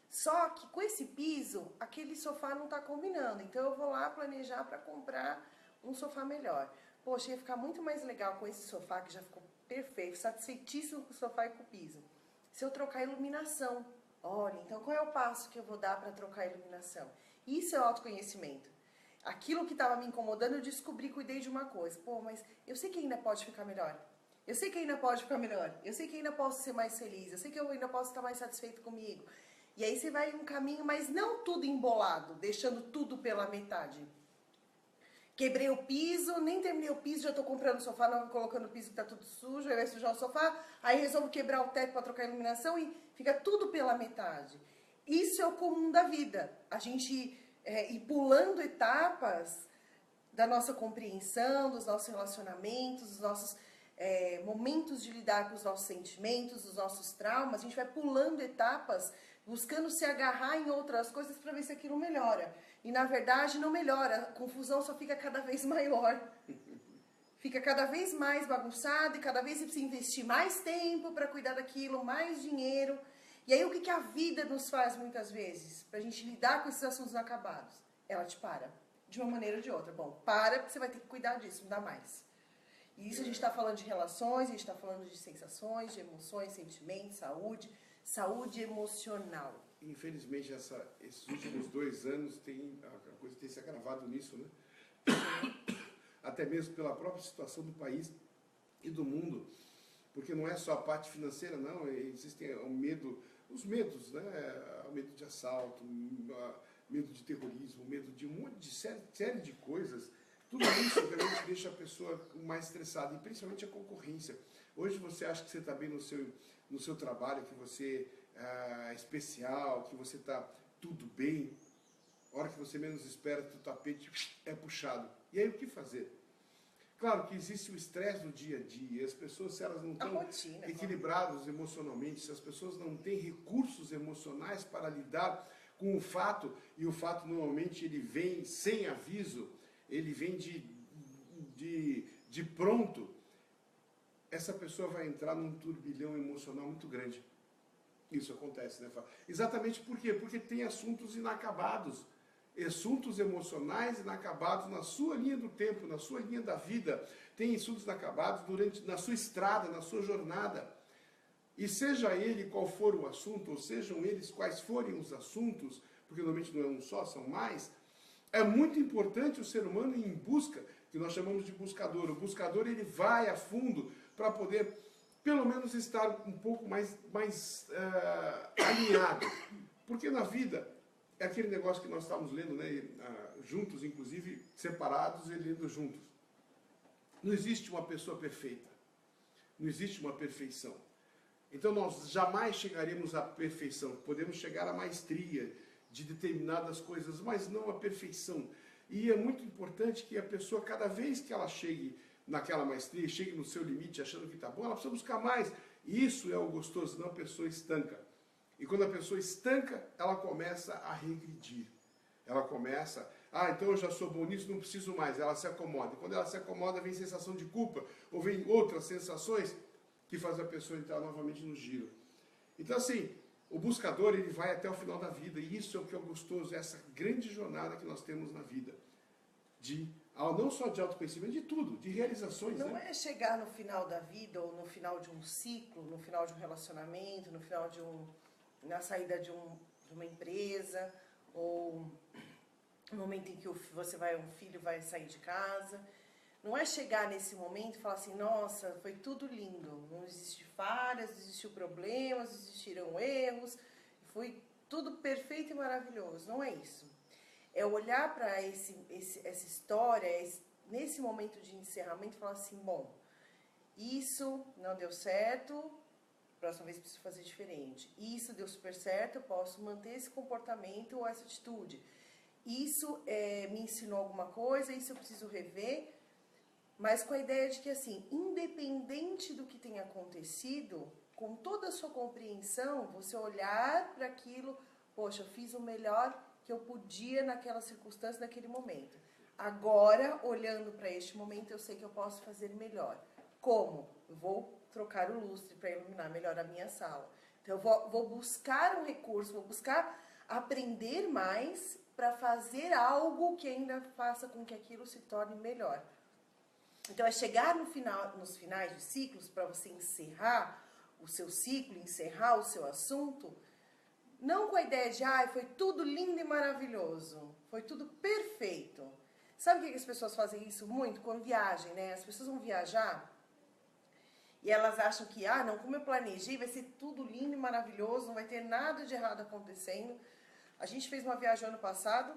Só que com esse piso, aquele sofá não está combinando. Então eu vou lá planejar para comprar um sofá melhor. Poxa, ia ficar muito mais legal com esse sofá que já ficou perfeito, satisfeitíssimo com o sofá e com o piso. Se eu trocar a iluminação. Olha, então qual é o passo que eu vou dar para trocar a iluminação? Isso é autoconhecimento. Aquilo que estava me incomodando, eu descobri, cuidei de uma coisa. Pô, mas eu sei que ainda pode ficar melhor. Eu sei que ainda pode ficar melhor. Eu sei que ainda posso ser mais feliz. Eu sei que eu ainda posso estar mais satisfeito comigo. E aí você vai em um caminho, mas não tudo embolado, deixando tudo pela metade. Quebrei o piso, nem terminei o piso, já estou comprando o sofá, não colocando o piso que está tudo sujo, aí vai sujar o sofá, aí resolvo quebrar o teto para trocar a iluminação e fica tudo pela metade. Isso é o comum da vida. A gente ir pulando etapas da nossa compreensão, dos nossos relacionamentos, dos nossos momentos de lidar com os nossos sentimentos, dos nossos traumas, a gente vai pulando etapas, buscando se agarrar em outras coisas para ver se aquilo melhora. E na verdade não melhora, a confusão só fica cada vez maior. Fica cada vez mais bagunçado e cada vez você precisa investir mais tempo para cuidar daquilo, mais dinheiro. E aí o que a vida nos faz muitas vezes? Para a gente lidar com esses assuntos inacabados? Ela te para, de uma maneira ou de outra. Bom, para porque você vai ter que cuidar disso, não dá mais. E isso a gente está falando de relações, a gente está falando de sensações, de emoções, sentimentos, saúde emocional. Infelizmente, esses últimos 2 anos, a coisa tem se agravado nisso, né? Até mesmo pela própria situação do país e do mundo, porque não é só a parte financeira, não, existem os medos, né? O medo de assalto, medo de terrorismo, medo de um monte de série de coisas. Tudo isso realmente deixa a pessoa mais estressada, e principalmente a concorrência. Hoje você acha que você está bem no seu trabalho, que você é especial, que você está tudo bem. A hora que você menos espera, o tapete é puxado. E aí o que fazer? Claro que existe o estresse do dia a dia, as pessoas, se elas não estão equilibradas emocionalmente, se as pessoas não têm recursos emocionais para lidar com o fato, e o fato normalmente ele vem sem aviso, ele vem de pronto, essa pessoa vai entrar num turbilhão emocional muito grande. Isso acontece, né, Fábio? Exatamente por quê? Porque tem assuntos inacabados, assuntos emocionais inacabados na sua linha do tempo, na sua linha da vida. Tem assuntos inacabados na sua estrada, na sua jornada. E seja ele qual for o assunto, ou sejam eles quais forem os assuntos, porque normalmente não é um só, são mais, é muito importante o ser humano ir em busca, que nós chamamos de buscador. O buscador, ele vai a fundo para poder, pelo menos, estar um pouco mais alinhado. Porque na vida, é aquele negócio que nós estávamos lendo, né, juntos, inclusive, separados e lendo juntos. Não existe uma pessoa perfeita. Não existe uma perfeição. Então, nós jamais chegaremos à perfeição. Podemos chegar à maestria de determinadas coisas, mas não à perfeição. E é muito importante que a pessoa, cada vez que ela chegue naquela maestria, chegue no seu limite achando que está bom, ela precisa buscar mais. Isso é o gostoso, senão a pessoa estanca. E quando a pessoa estanca, ela começa a regredir. Ela começa, então eu já sou bom nisso, não preciso mais. Ela se acomoda. E quando ela se acomoda, vem sensação de culpa, ou vem outras sensações que fazem a pessoa entrar novamente no giro. Então, assim, o buscador, ele vai até o final da vida, e isso é o que é gostoso, essa grande jornada que nós temos na vida, não só de autoconhecimento, de tudo, de realizações. Não é chegar no final da vida, ou no final de um ciclo, no final de um relacionamento, no final na saída de uma empresa, ou no momento em que um filho vai sair de casa. Não é chegar nesse momento e falar assim, nossa, foi tudo lindo, não existe falhas, não existiu problemas, não existiram erros, foi tudo perfeito e maravilhoso. Não é isso. É olhar para essa história, nesse momento de encerramento, e falar assim, bom, isso não deu certo, próxima vez preciso fazer diferente. Isso deu super certo, eu posso manter esse comportamento ou essa atitude. Isso me ensinou alguma coisa, isso eu preciso rever, mas com a ideia de que, assim, independente do que tenha acontecido, com toda a sua compreensão, você olhar para aquilo, poxa, eu fiz o melhor que eu podia naquela circunstância, naquele momento. Agora, olhando para este momento, eu sei que eu posso fazer melhor. Como? Eu vou trocar o lustre para iluminar melhor a minha sala. Então, eu vou buscar um recurso, vou buscar aprender mais para fazer algo que ainda faça com que aquilo se torne melhor. Então, é chegar nos finais de ciclos, para você encerrar o seu ciclo, encerrar o seu assunto, não com a ideia de, foi tudo lindo e maravilhoso, foi tudo perfeito. Sabe o que as pessoas fazem isso muito? Quando viajam, né? As pessoas vão viajar e elas acham que, não, como eu planejei, vai ser tudo lindo e maravilhoso, não vai ter nada de errado acontecendo. A gente fez uma viagem ano passado,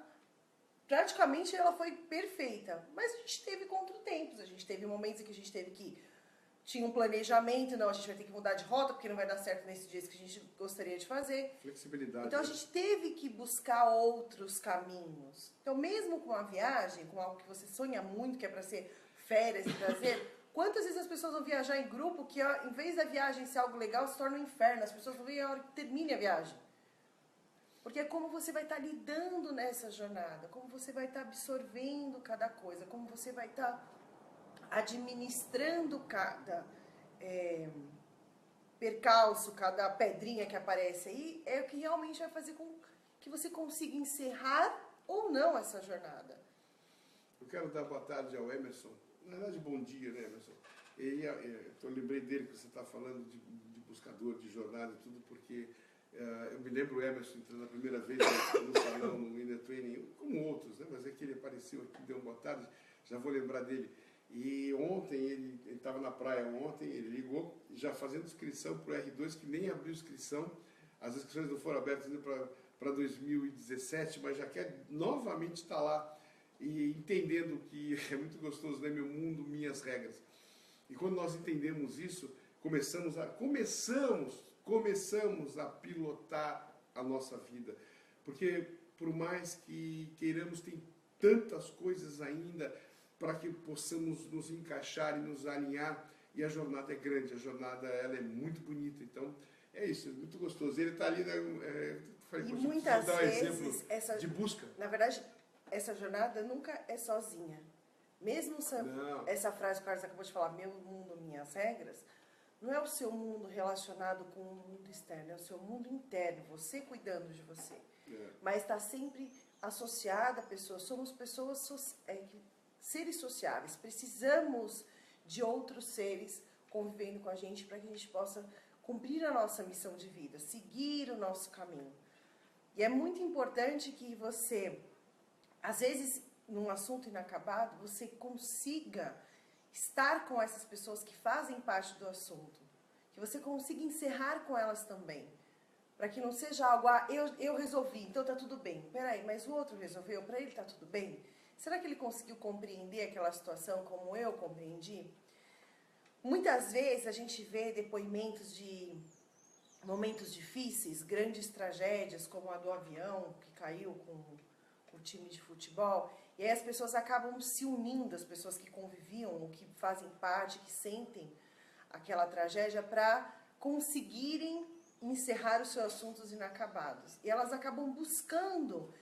praticamente ela foi perfeita, mas a gente teve contratempos, a gente teve momentos em que a gente teve que tinha um planejamento, não, a gente vai ter que mudar de rota porque não vai dar certo nesses dias que a gente gostaria de fazer. Flexibilidade. Então a gente teve que buscar outros caminhos. Então mesmo com uma viagem, com algo que você sonha muito, que é para ser férias e prazer, quantas vezes as pessoas vão viajar em grupo que em vez da viagem ser algo legal, se torna um inferno, as pessoas vão ver a hora que termine a viagem. Porque é como você vai estar lidando nessa jornada, como você vai estar absorvendo cada coisa, como você vai estar administrando cada percalço, cada pedrinha que aparece aí, é o que realmente vai fazer com que você consiga encerrar ou não essa jornada. Eu quero dar boa tarde ao Emerson. Na verdade, bom dia, né, Emerson? Eu lembrei dele que você está falando de buscador, de jornada e tudo, porque eu me lembro o Emerson entrando a primeira vez no salão, no Inner Training, como outros, né? Mas é que ele apareceu aqui, deu uma boa tarde, já vou lembrar dele. E ontem, ele estava na praia ontem, ele ligou, já fazendo inscrição para o R2, que nem abriu inscrição, as inscrições não foram abertas ainda para 2017, mas já quer novamente estar lá e entendendo que é muito gostoso, né? Meu mundo, minhas regras. E quando nós entendemos isso, começamos a pilotar a nossa vida. Porque por mais que queiramos, tem tantas coisas ainda para que possamos nos encaixar e nos alinhar, e a jornada é grande, a jornada ela é muito bonita, então é isso, é muito gostoso. Ele está ali, E muitas dar vezes, exemplo de busca. Na verdade, essa jornada nunca é sozinha. Mesmo essa frase que o Carlos acabou de falar, meu mundo, minhas regras, não é o seu mundo relacionado com o mundo externo, é o seu mundo interno, você cuidando de você. Mas está sempre associada a pessoas, somos pessoas seres sociáveis, precisamos de outros seres convivendo com a gente para que a gente possa cumprir a nossa missão de vida, seguir o nosso caminho. E é muito importante que você, às vezes, num assunto inacabado, você consiga estar com essas pessoas que fazem parte do assunto, que você consiga encerrar com elas também, para que não seja algo, eu resolvi, então tá tudo bem. Peraí, mas o outro resolveu, para ele tá tudo bem? Será que ele conseguiu compreender aquela situação como eu compreendi? Muitas vezes a gente vê depoimentos de momentos difíceis, grandes tragédias, como a do avião que caiu com o time de futebol, e aí as pessoas acabam se unindo, as pessoas que conviviam, que fazem parte, que sentem aquela tragédia, para conseguirem encerrar os seus assuntos inacabados. E elas acabam buscando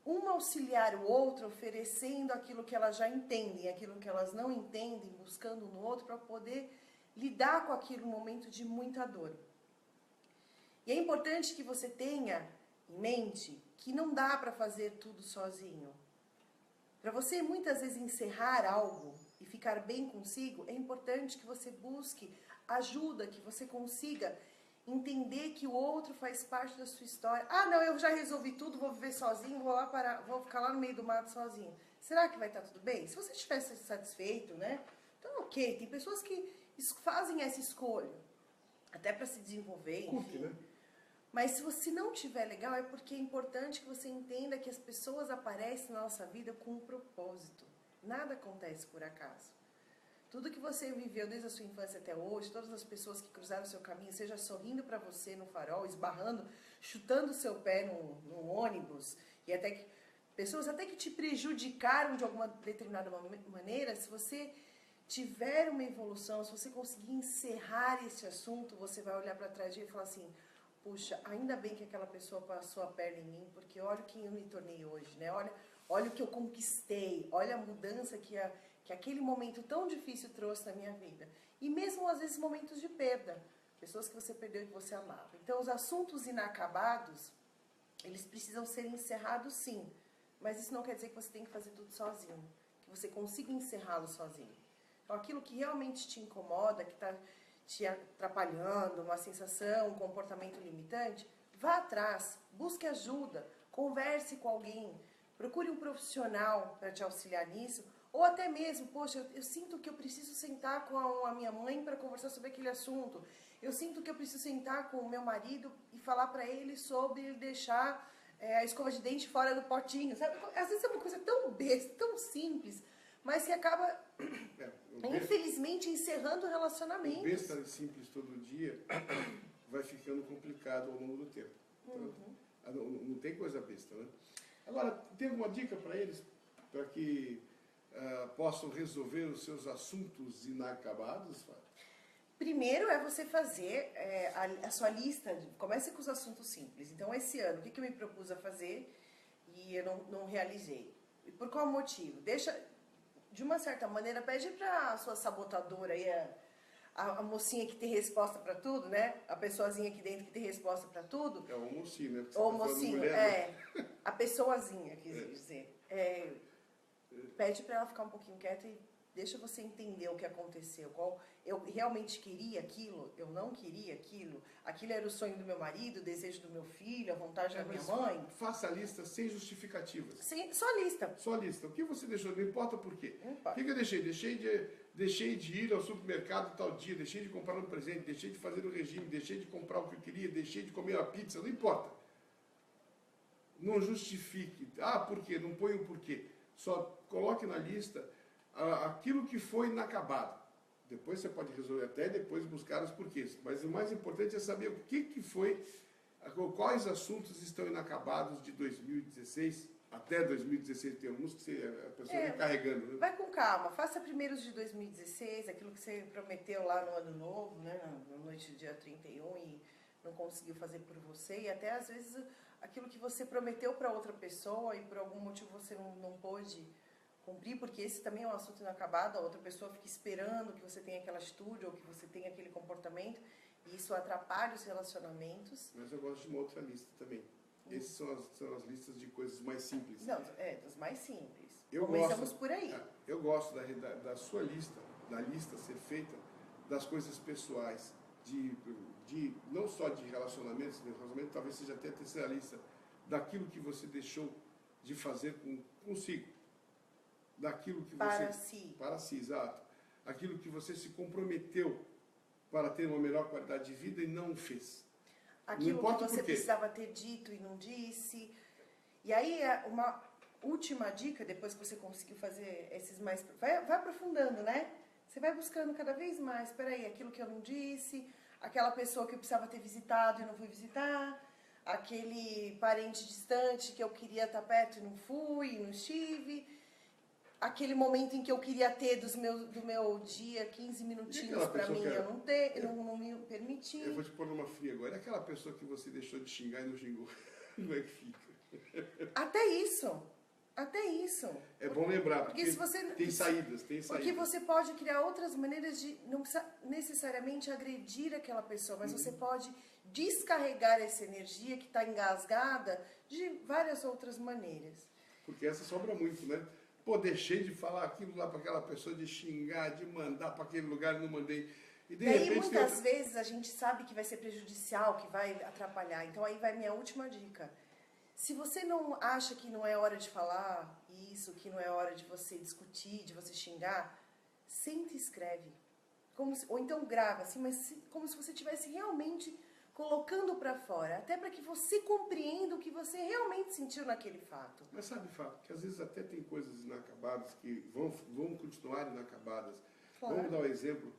uma auxiliar o outro, oferecendo aquilo que elas já entendem, aquilo que elas não entendem, buscando no outro para poder lidar com aquele momento de muita dor. E é importante que você tenha em mente que não dá para fazer tudo sozinho. Para você muitas vezes encerrar algo e ficar bem consigo, é importante que você busque ajuda, que você consiga entender que o outro faz parte da sua história. Não, eu já resolvi tudo, vou viver sozinho, vou ficar lá no meio do mato sozinho. será que vai estar tudo bem? Se você estiver satisfeito, né? Então, ok. Tem pessoas que fazem essa escolha, até para se desenvolver, Curte, enfim. né? Mas se você não tiver legal, é porque é importante que você entenda que as pessoas aparecem na nossa vida com um propósito. Nada acontece por acaso. Tudo que você viveu desde a sua infância até hoje, todas as pessoas que cruzaram o seu caminho, seja sorrindo para você no farol, esbarrando, chutando o seu pé no ônibus, e até que pessoas até que te prejudicaram de alguma determinada maneira, se você tiver uma evolução, se você conseguir encerrar esse assunto, você vai olhar para trás e falar assim: puxa, ainda bem que aquela pessoa passou a perna em mim, porque olha quem eu me tornei hoje, né? Olha o que eu conquistei, olha a mudança que aquele momento tão difícil trouxe na minha vida. E mesmo às vezes momentos de perda, pessoas que você perdeu e que você amava. Então os assuntos inacabados, eles precisam ser encerrados sim, mas isso não quer dizer que você tem que fazer tudo sozinho, que você consiga encerrá-lo sozinho. Então aquilo que realmente te incomoda, que está te atrapalhando, uma sensação, um comportamento limitante, vá atrás, busque ajuda, converse com alguém, procure um profissional para te auxiliar nisso, ou até mesmo, poxa, eu sinto que eu preciso sentar com a minha mãe para conversar sobre aquele assunto, eu sinto que eu preciso sentar com o meu marido e falar para ele sobre ele deixar a escova de dente fora do potinho, sabe? Às vezes é uma coisa tão besta, tão simples, mas que acaba, infelizmente, encerrando o relacionamento. O besta e simples todo dia vai ficando complicado ao longo do tempo. Então, não tem coisa besta, né? Agora, tem alguma dica para eles, para que possam resolver os seus assuntos inacabados, Fábio? Primeiro é você fazer a sua lista, comece com os assuntos simples. Então, esse ano, o que eu me propus a fazer e eu não realizei? E por qual motivo? De uma certa maneira, pede para a sua sabotadora aí, a mocinha que tem resposta para tudo, né? A pessoazinha aqui dentro que tem resposta para tudo. É o mocinho, né? Ou mocinho, mulher, né? a pessoazinha, quis dizer. Pede para ela ficar um pouquinho quieta e deixa você entender o que aconteceu. Eu realmente queria aquilo, eu não queria aquilo. Aquilo era o sonho do meu marido, o desejo do meu filho, a vontade da minha mãe. Faça a lista sem justificativas. Sim, só lista. Só lista. O que você deixou? Não importa por quê. Não importa. O que eu deixei? Deixei de ir ao supermercado tal dia, deixei de comprar um presente, deixei de fazer o regime, deixei de comprar o que eu queria, deixei de comer uma pizza, não importa. Não justifique. Por quê? Não põe o porquê. Só coloque na lista aquilo que foi inacabado. Depois você pode resolver até depois buscar os porquês. Mas o mais importante é saber o que foi, quais assuntos estão inacabados de 2016 até 2016. Tem alguns que a pessoa vem carregando. Né? Vai com calma, faça primeiros de 2016, aquilo que você prometeu lá no ano novo, né, na noite do dia 31 e não conseguiu fazer por você. E até às vezes aquilo que você prometeu para outra pessoa e por algum motivo você não pôde cumprir, porque esse também é um assunto inacabado, a outra pessoa fica esperando que você tenha aquela atitude ou que você tenha aquele comportamento, e isso atrapalha os relacionamentos. Mas eu gosto de uma outra lista também. Essas são as listas de coisas mais simples. Não, dos mais simples. Começamos por aí. Eu gosto da sua lista, da lista ser feita das coisas pessoais, não só de relacionamento talvez seja até a terceira lista, daquilo que você deixou de fazer consigo. Daquilo que para si. Para si, exato. Aquilo que você se comprometeu para ter uma melhor qualidade de vida e não fez. Aquilo que você precisava ter dito e não disse. E aí, uma última dica, depois que você conseguiu fazer esses mais... Vai aprofundando, né? Você vai buscando cada vez mais. Espera aí, aquilo que eu não disse, aquela pessoa que eu precisava ter visitado e não fui visitar, aquele parente distante que eu queria estar perto e não fui, não estive... Aquele momento em que eu queria ter do meu dia 15 minutinhos para mim, eu não me permiti. Eu vou te pôr numa fria agora. É aquela pessoa que você deixou de xingar e não xingou. Como é que fica? Até isso. É bom lembrar, porque se você, tem saídas. Porque você pode criar outras maneiras de, não precisa necessariamente agredir aquela pessoa, mas você pode descarregar essa energia que está engasgada de várias outras maneiras. Porque essa sobra muito, né? Pô, deixei de falar aquilo lá para aquela pessoa, de xingar, de mandar para aquele lugar e não mandei. E de repente, muitas vezes a gente sabe que vai ser prejudicial, que vai atrapalhar. Então aí vai minha última dica. Se você não acha que não é hora de falar isso, que não é hora de você discutir, de você xingar, senta e escreve. Ou então grava, assim, mas como se você estivesse realmente colocando para fora, até para que você compreenda o que você realmente sentiu naquele fato. Mas sabe, Fábio, que às vezes até tem coisas inacabadas que vão continuar inacabadas. Claro. Vamos dar o exemplo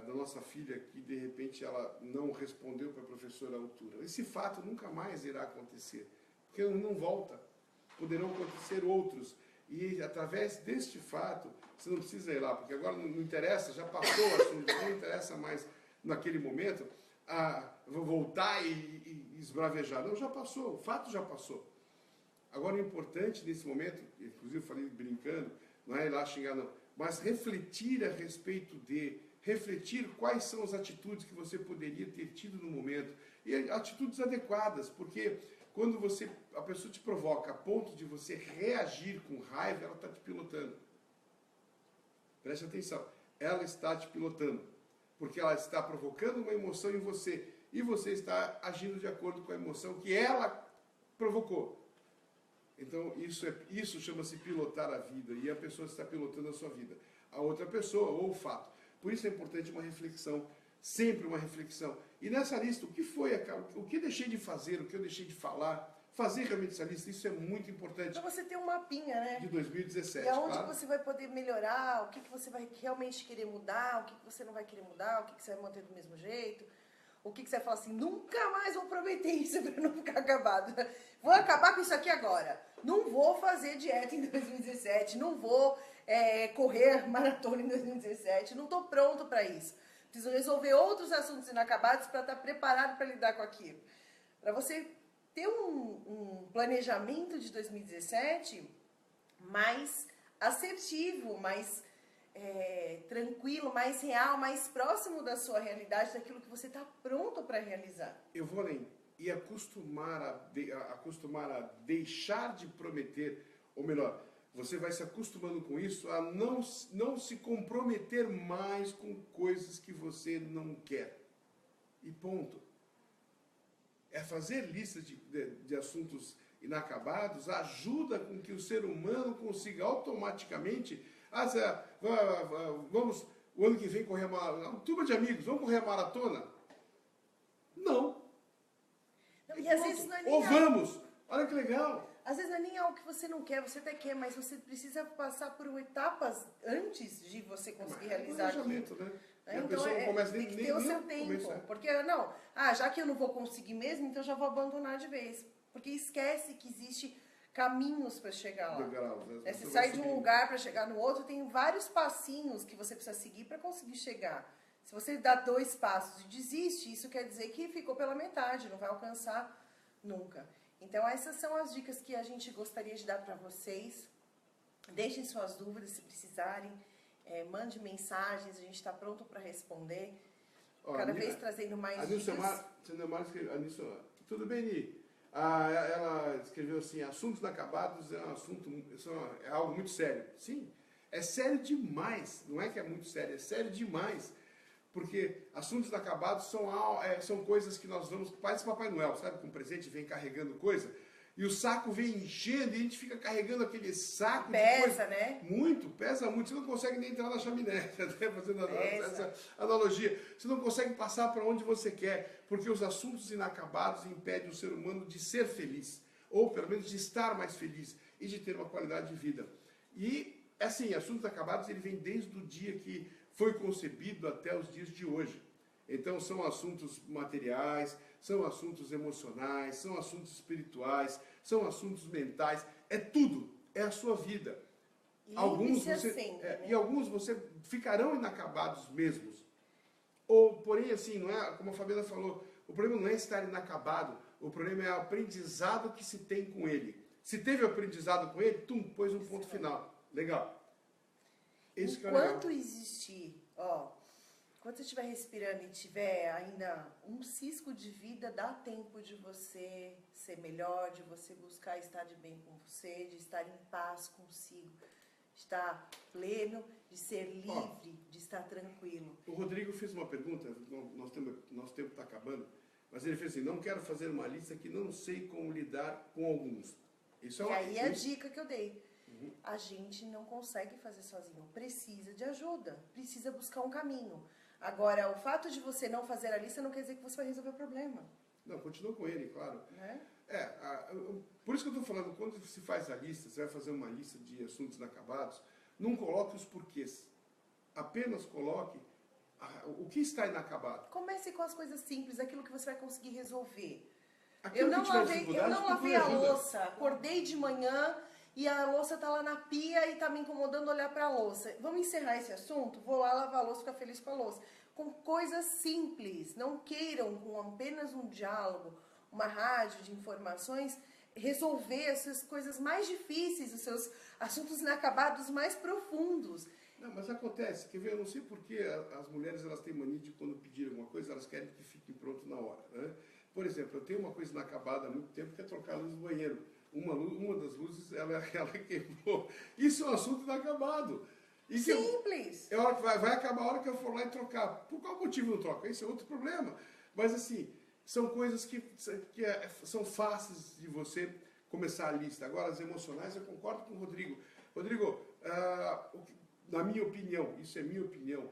da nossa filha que, de repente, ela não respondeu para a professora à altura. Esse fato nunca mais irá acontecer, porque não volta. Poderão acontecer outros. E, através deste fato, você não precisa ir lá, porque agora não interessa, já passou o assunto, não interessa mais naquele momento vou voltar e esbravejar. Não, já passou, o fato já passou. Agora, o importante nesse momento, inclusive eu falei brincando, não é ir lá xingar não, mas refletir a respeito refletir quais são as atitudes que você poderia ter tido no momento, e atitudes adequadas, porque quando a pessoa te provoca a ponto de você reagir com raiva, ela está te pilotando. Preste atenção, ela está te pilotando, porque ela está provocando uma emoção em você, e você está agindo de acordo com a emoção que ela provocou. Então, isso chama-se pilotar a vida, e a pessoa está pilotando a sua vida. A outra pessoa, ou o fato. Por isso é importante uma reflexão, sempre uma reflexão. E nessa lista, o que eu deixei de fazer, o que eu deixei de falar, fazer realmente essa lista, isso é muito importante. Para você ter um mapinha, né? De 2017, E aonde claro. você vai poder melhorar, o que você vai realmente querer mudar, o que você não vai querer mudar, o que você vai manter do mesmo jeito, o que você vai falar assim, nunca mais vou prometer isso para não ficar acabado. Vou acabar com isso aqui agora. Não vou fazer dieta em 2017, não vou correr maratona em 2017, não estou pronto para isso. Preciso resolver outros assuntos inacabados para estar preparado para lidar com aquilo. Para você ter um planejamento de 2017 mais assertivo, mais tranquilo, mais real, mais próximo da sua realidade, daquilo que você está pronto para realizar. Eu vou além. E acostumar a deixar de prometer, ou melhor, você vai se acostumando com isso a não se comprometer mais com coisas que você não quer. E ponto. Fazer listas de assuntos inacabados ajuda com que o ser humano consiga automaticamente, vamos, o ano que vem correr uma turma de amigos, vamos correr a maratona? Não. E às vezes não é nem Ou vamos, olha que legal. Às vezes não é nem algo que você não quer, você até quer, mas você precisa passar por etapas antes de você conseguir realizar aquilo. Né? E a Então pessoa não começa tem que ter o seu tempo. Porque já que eu não vou conseguir mesmo, então já vou abandonar de vez. Porque esquece que existe caminhos para chegar lá. Você sai de um lugar para chegar no outro, tem vários passinhos que você precisa seguir para conseguir chegar. Se você dá 2 passos e desiste, isso quer dizer que ficou pela metade, não vai alcançar nunca. Então essas são as dicas que a gente gostaria de dar para vocês. Deixem suas dúvidas se precisarem. Mande mensagens, a gente está pronto para responder. Cada vez trazendo mais dicas. Tudo bem, Ni? Ela escreveu assim, assuntos inacabados é algo muito sério. Sim, é sério demais. Não é que é muito sério, é sério demais. Porque assuntos inacabados são coisas que nós vamos... Parece Papai Noel, sabe? Com presente vem carregando coisa. E o saco vem enchendo e a gente fica carregando aquele saco. Pesa, né? Pesa muito. Você não consegue nem entrar na chaminé, até fazendo essa analogia. Você não consegue passar para onde você quer, porque os assuntos inacabados impedem o ser humano de ser feliz, ou pelo menos de estar mais feliz e de ter uma qualidade de vida. E, assim, assuntos inacabados, ele vem desde o dia que foi concebido até os dias de hoje. Então, são assuntos materiais, são assuntos emocionais, são assuntos espirituais, são assuntos mentais, é tudo, é a sua vida. E alguns você ficarão inacabados mesmos. Porém, assim, não é, como a Fabiana falou, o problema não é estar inacabado, o problema é o aprendizado que se tem com ele. Se teve o aprendizado com ele, pôs um ponto final. Legal. Enquanto existir, quando você estiver respirando e tiver ainda um cisco de vida, dá tempo de você ser melhor, de você buscar estar de bem com você, de estar em paz consigo, de estar pleno, de ser livre, de estar tranquilo. O Rodrigo fez uma pergunta, nosso tempo está acabando, Mas ele fez assim, não quero fazer uma lista que não sei como lidar com alguns. Isso é E uma aí é a dica que eu dei. A gente não consegue fazer sozinho, precisa de ajuda, precisa buscar um caminho. Agora, o fato de você não fazer a lista não quer dizer que você vai resolver o problema. Não, continua com ele, claro. Né? Por isso que eu estou falando, quando se faz a lista, você vai fazer uma lista de assuntos inacabados, não coloque os porquês. Apenas coloque o que está inacabado. Comece com as coisas simples, aquilo que você vai conseguir resolver. Aquilo Eu não que tiver lavei, dificuldade, procure a ajuda. louça, acordei de manhã e a louça tá lá na pia e tá me incomodando olhar para a louça. Vamos encerrar esse assunto? Vou lá lavar a louça, ficar feliz com a louça. Com coisas simples, não queiram com apenas um diálogo, uma rádio de informações, resolver essas coisas mais difíceis, os seus assuntos inacabados mais profundos. Não, mas acontece, quer ver, eu não sei porque as mulheres elas têm mania de quando pedirem alguma coisa, elas querem que fique pronto na hora, né? Por exemplo, eu tenho uma coisa inacabada há muito tempo que é trocar a luz do banheiro. Uma das luzes, ela queimou. Isso é um assunto inacabado. E que Simples. é hora que vai acabar a hora que eu for lá e trocar. Por qual motivo não troca? Isso é outro problema. Mas assim, são coisas que são fáceis de você começar a lista. Agora, as emocionais, eu concordo com o Rodrigo. Rodrigo, na minha opinião, isso é minha opinião,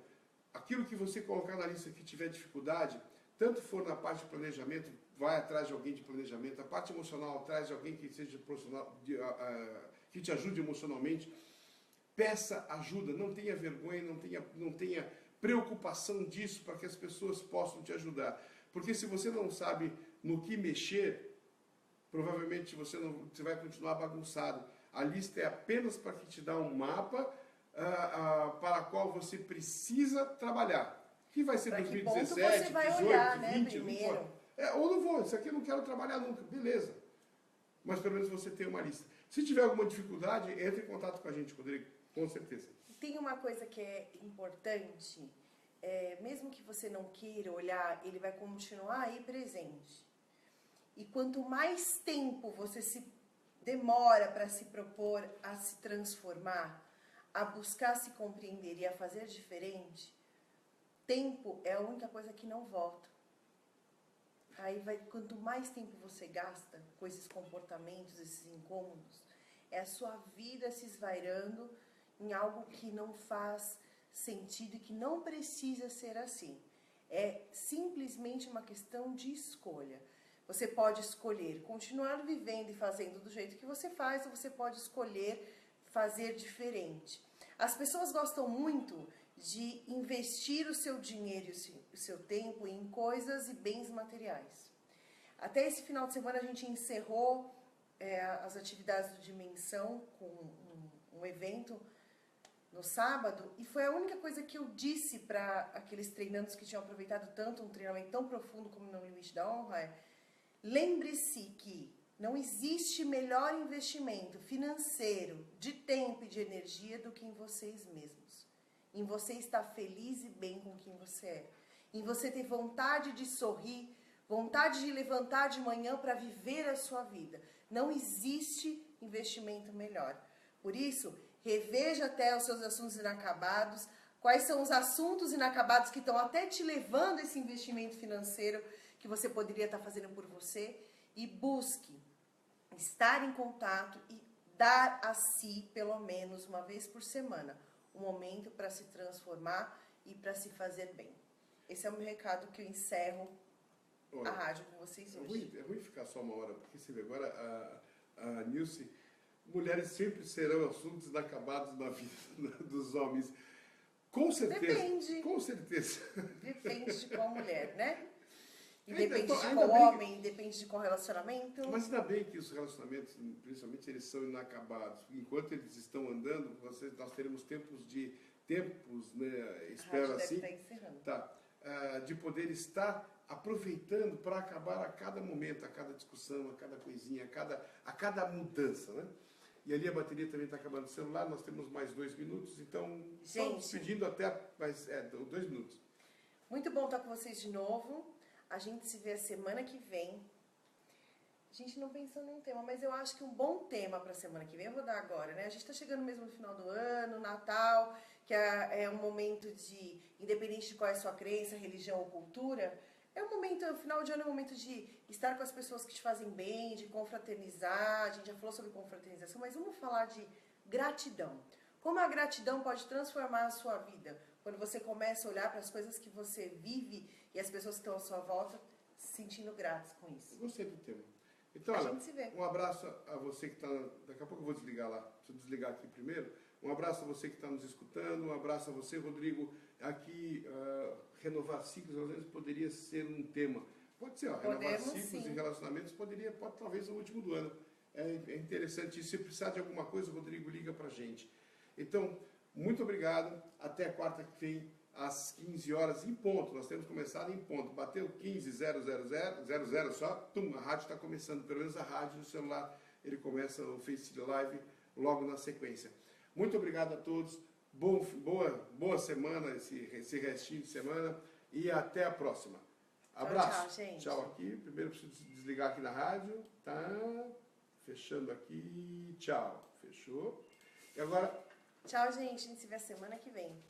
aquilo que você colocar na lista que tiver dificuldade, tanto for na parte de planejamento, vai atrás de alguém de planejamento, a parte emocional, atrás de alguém que seja profissional, que te ajude emocionalmente, peça ajuda, não tenha vergonha, não tenha preocupação disso para que as pessoas possam te ajudar. Porque se você não sabe no que mexer, provavelmente você vai continuar bagunçado. A lista é apenas para que te dá um mapa para o qual você precisa trabalhar. Que vai ser Pra que 2017, ponto você vai 18, olhar, né, 20, primeiro? não pode. Ou não vou, isso aqui eu não quero trabalhar nunca, beleza. Mas pelo menos você tem uma lista. Se tiver alguma dificuldade, entre em contato com a gente, Rodrigo, com certeza. Tem uma coisa que é importante, mesmo que você não queira olhar, ele vai continuar aí presente. E quanto mais tempo você se demora para se propor a se transformar, a buscar se compreender e a fazer diferente, tempo é a única coisa que não volta. Aí quanto mais tempo você gasta com esses comportamentos, esses incômodos, é a sua vida se esvairando em algo que não faz sentido e que não precisa ser assim. É simplesmente uma questão de escolha. Você pode escolher continuar vivendo e fazendo do jeito que você faz, ou você pode escolher fazer diferente. As pessoas gostam muito de investir o seu dinheiro e o seu tempo em coisas e bens materiais. Até esse final de semana a gente encerrou as atividades do Dimensão com um evento no sábado, e foi a única coisa que eu disse para aqueles treinandos que tinham aproveitado tanto um treinamento tão profundo como No Limite da Honra, lembre-se que não existe melhor investimento financeiro, de tempo e de energia do que em vocês mesmos. Em você estar feliz e bem com quem você é. Em você ter vontade de sorrir, vontade de levantar de manhã para viver a sua vida. Não existe investimento melhor. Por isso, reveja até os seus assuntos inacabados, quais são os assuntos inacabados que estão até te levando a esse investimento financeiro que você poderia estar fazendo por você, e busque estar em contato e dar a si, pelo menos uma vez por semana, um momento para se transformar e para se fazer bem. Esse é o meu recado que eu encerro a rádio com vocês hoje. É ruim ficar só uma hora, porque você vê agora a Nilce, mulheres sempre serão assuntos inacabados na vida dos homens. Com certeza. Depende. Com certeza. Depende de qual mulher, né? E Ainda depende de ainda qual bem homem, depende de qual relacionamento. Mas ainda bem que os relacionamentos, principalmente, eles são inacabados. Enquanto eles estão andando, nós teremos tempos, né, espero assim, Deve estar encerrando. de poder estar aproveitando para acabar a cada momento, a cada discussão, a cada coisinha, a cada mudança, né? E ali a bateria também está acabando o celular, nós temos mais 2 minutos, então estamos pedindo até mais 2 minutos. Muito bom estar com vocês de novo. A gente se vê a semana que vem. A gente não pensou num tema, mas eu acho que um bom tema para a semana que vem, eu vou dar agora, né? A gente está chegando mesmo no final do ano, Natal, que é um momento de, independente de qual é a sua crença, religião ou cultura, É um momento, o final de ano é um momento de estar com as pessoas que te fazem bem, de confraternizar. A gente já falou sobre confraternização, mas vamos falar de gratidão. Como a gratidão pode transformar a sua vida? Quando você começa a olhar para as coisas que você vive e as pessoas que estão à sua volta se sentindo gratas com isso. Eu gostei do tema. Então, A olha, gente se vê. um abraço a você que está... Daqui a pouco eu vou desligar lá. Preciso desligar aqui primeiro. Um abraço a você que está nos escutando. Um abraço a você, Rodrigo. Aqui, renovar ciclos, às vezes, poderia ser um tema. Pode ser, ó, renovar Podemos, ciclos sim. e relacionamentos pode talvez no último do ano. É interessante isso. Se precisar de alguma coisa, Rodrigo, liga pra gente. Então, muito obrigado. Até quarta que vem, às 15 horas em ponto. Nós temos começado em ponto. Bateu 15:00 só, tum, a rádio está começando. Pelo menos a rádio no celular, ele começa o Face Live logo na sequência. Muito obrigado a todos. Boa semana, esse restinho de semana. E até a próxima. Abraço. Tchau, gente. Tchau aqui. Primeiro preciso desligar aqui na rádio. Tá. Fechando aqui. Tchau. Fechou. E agora... Tchau, gente. A gente se vê semana que vem.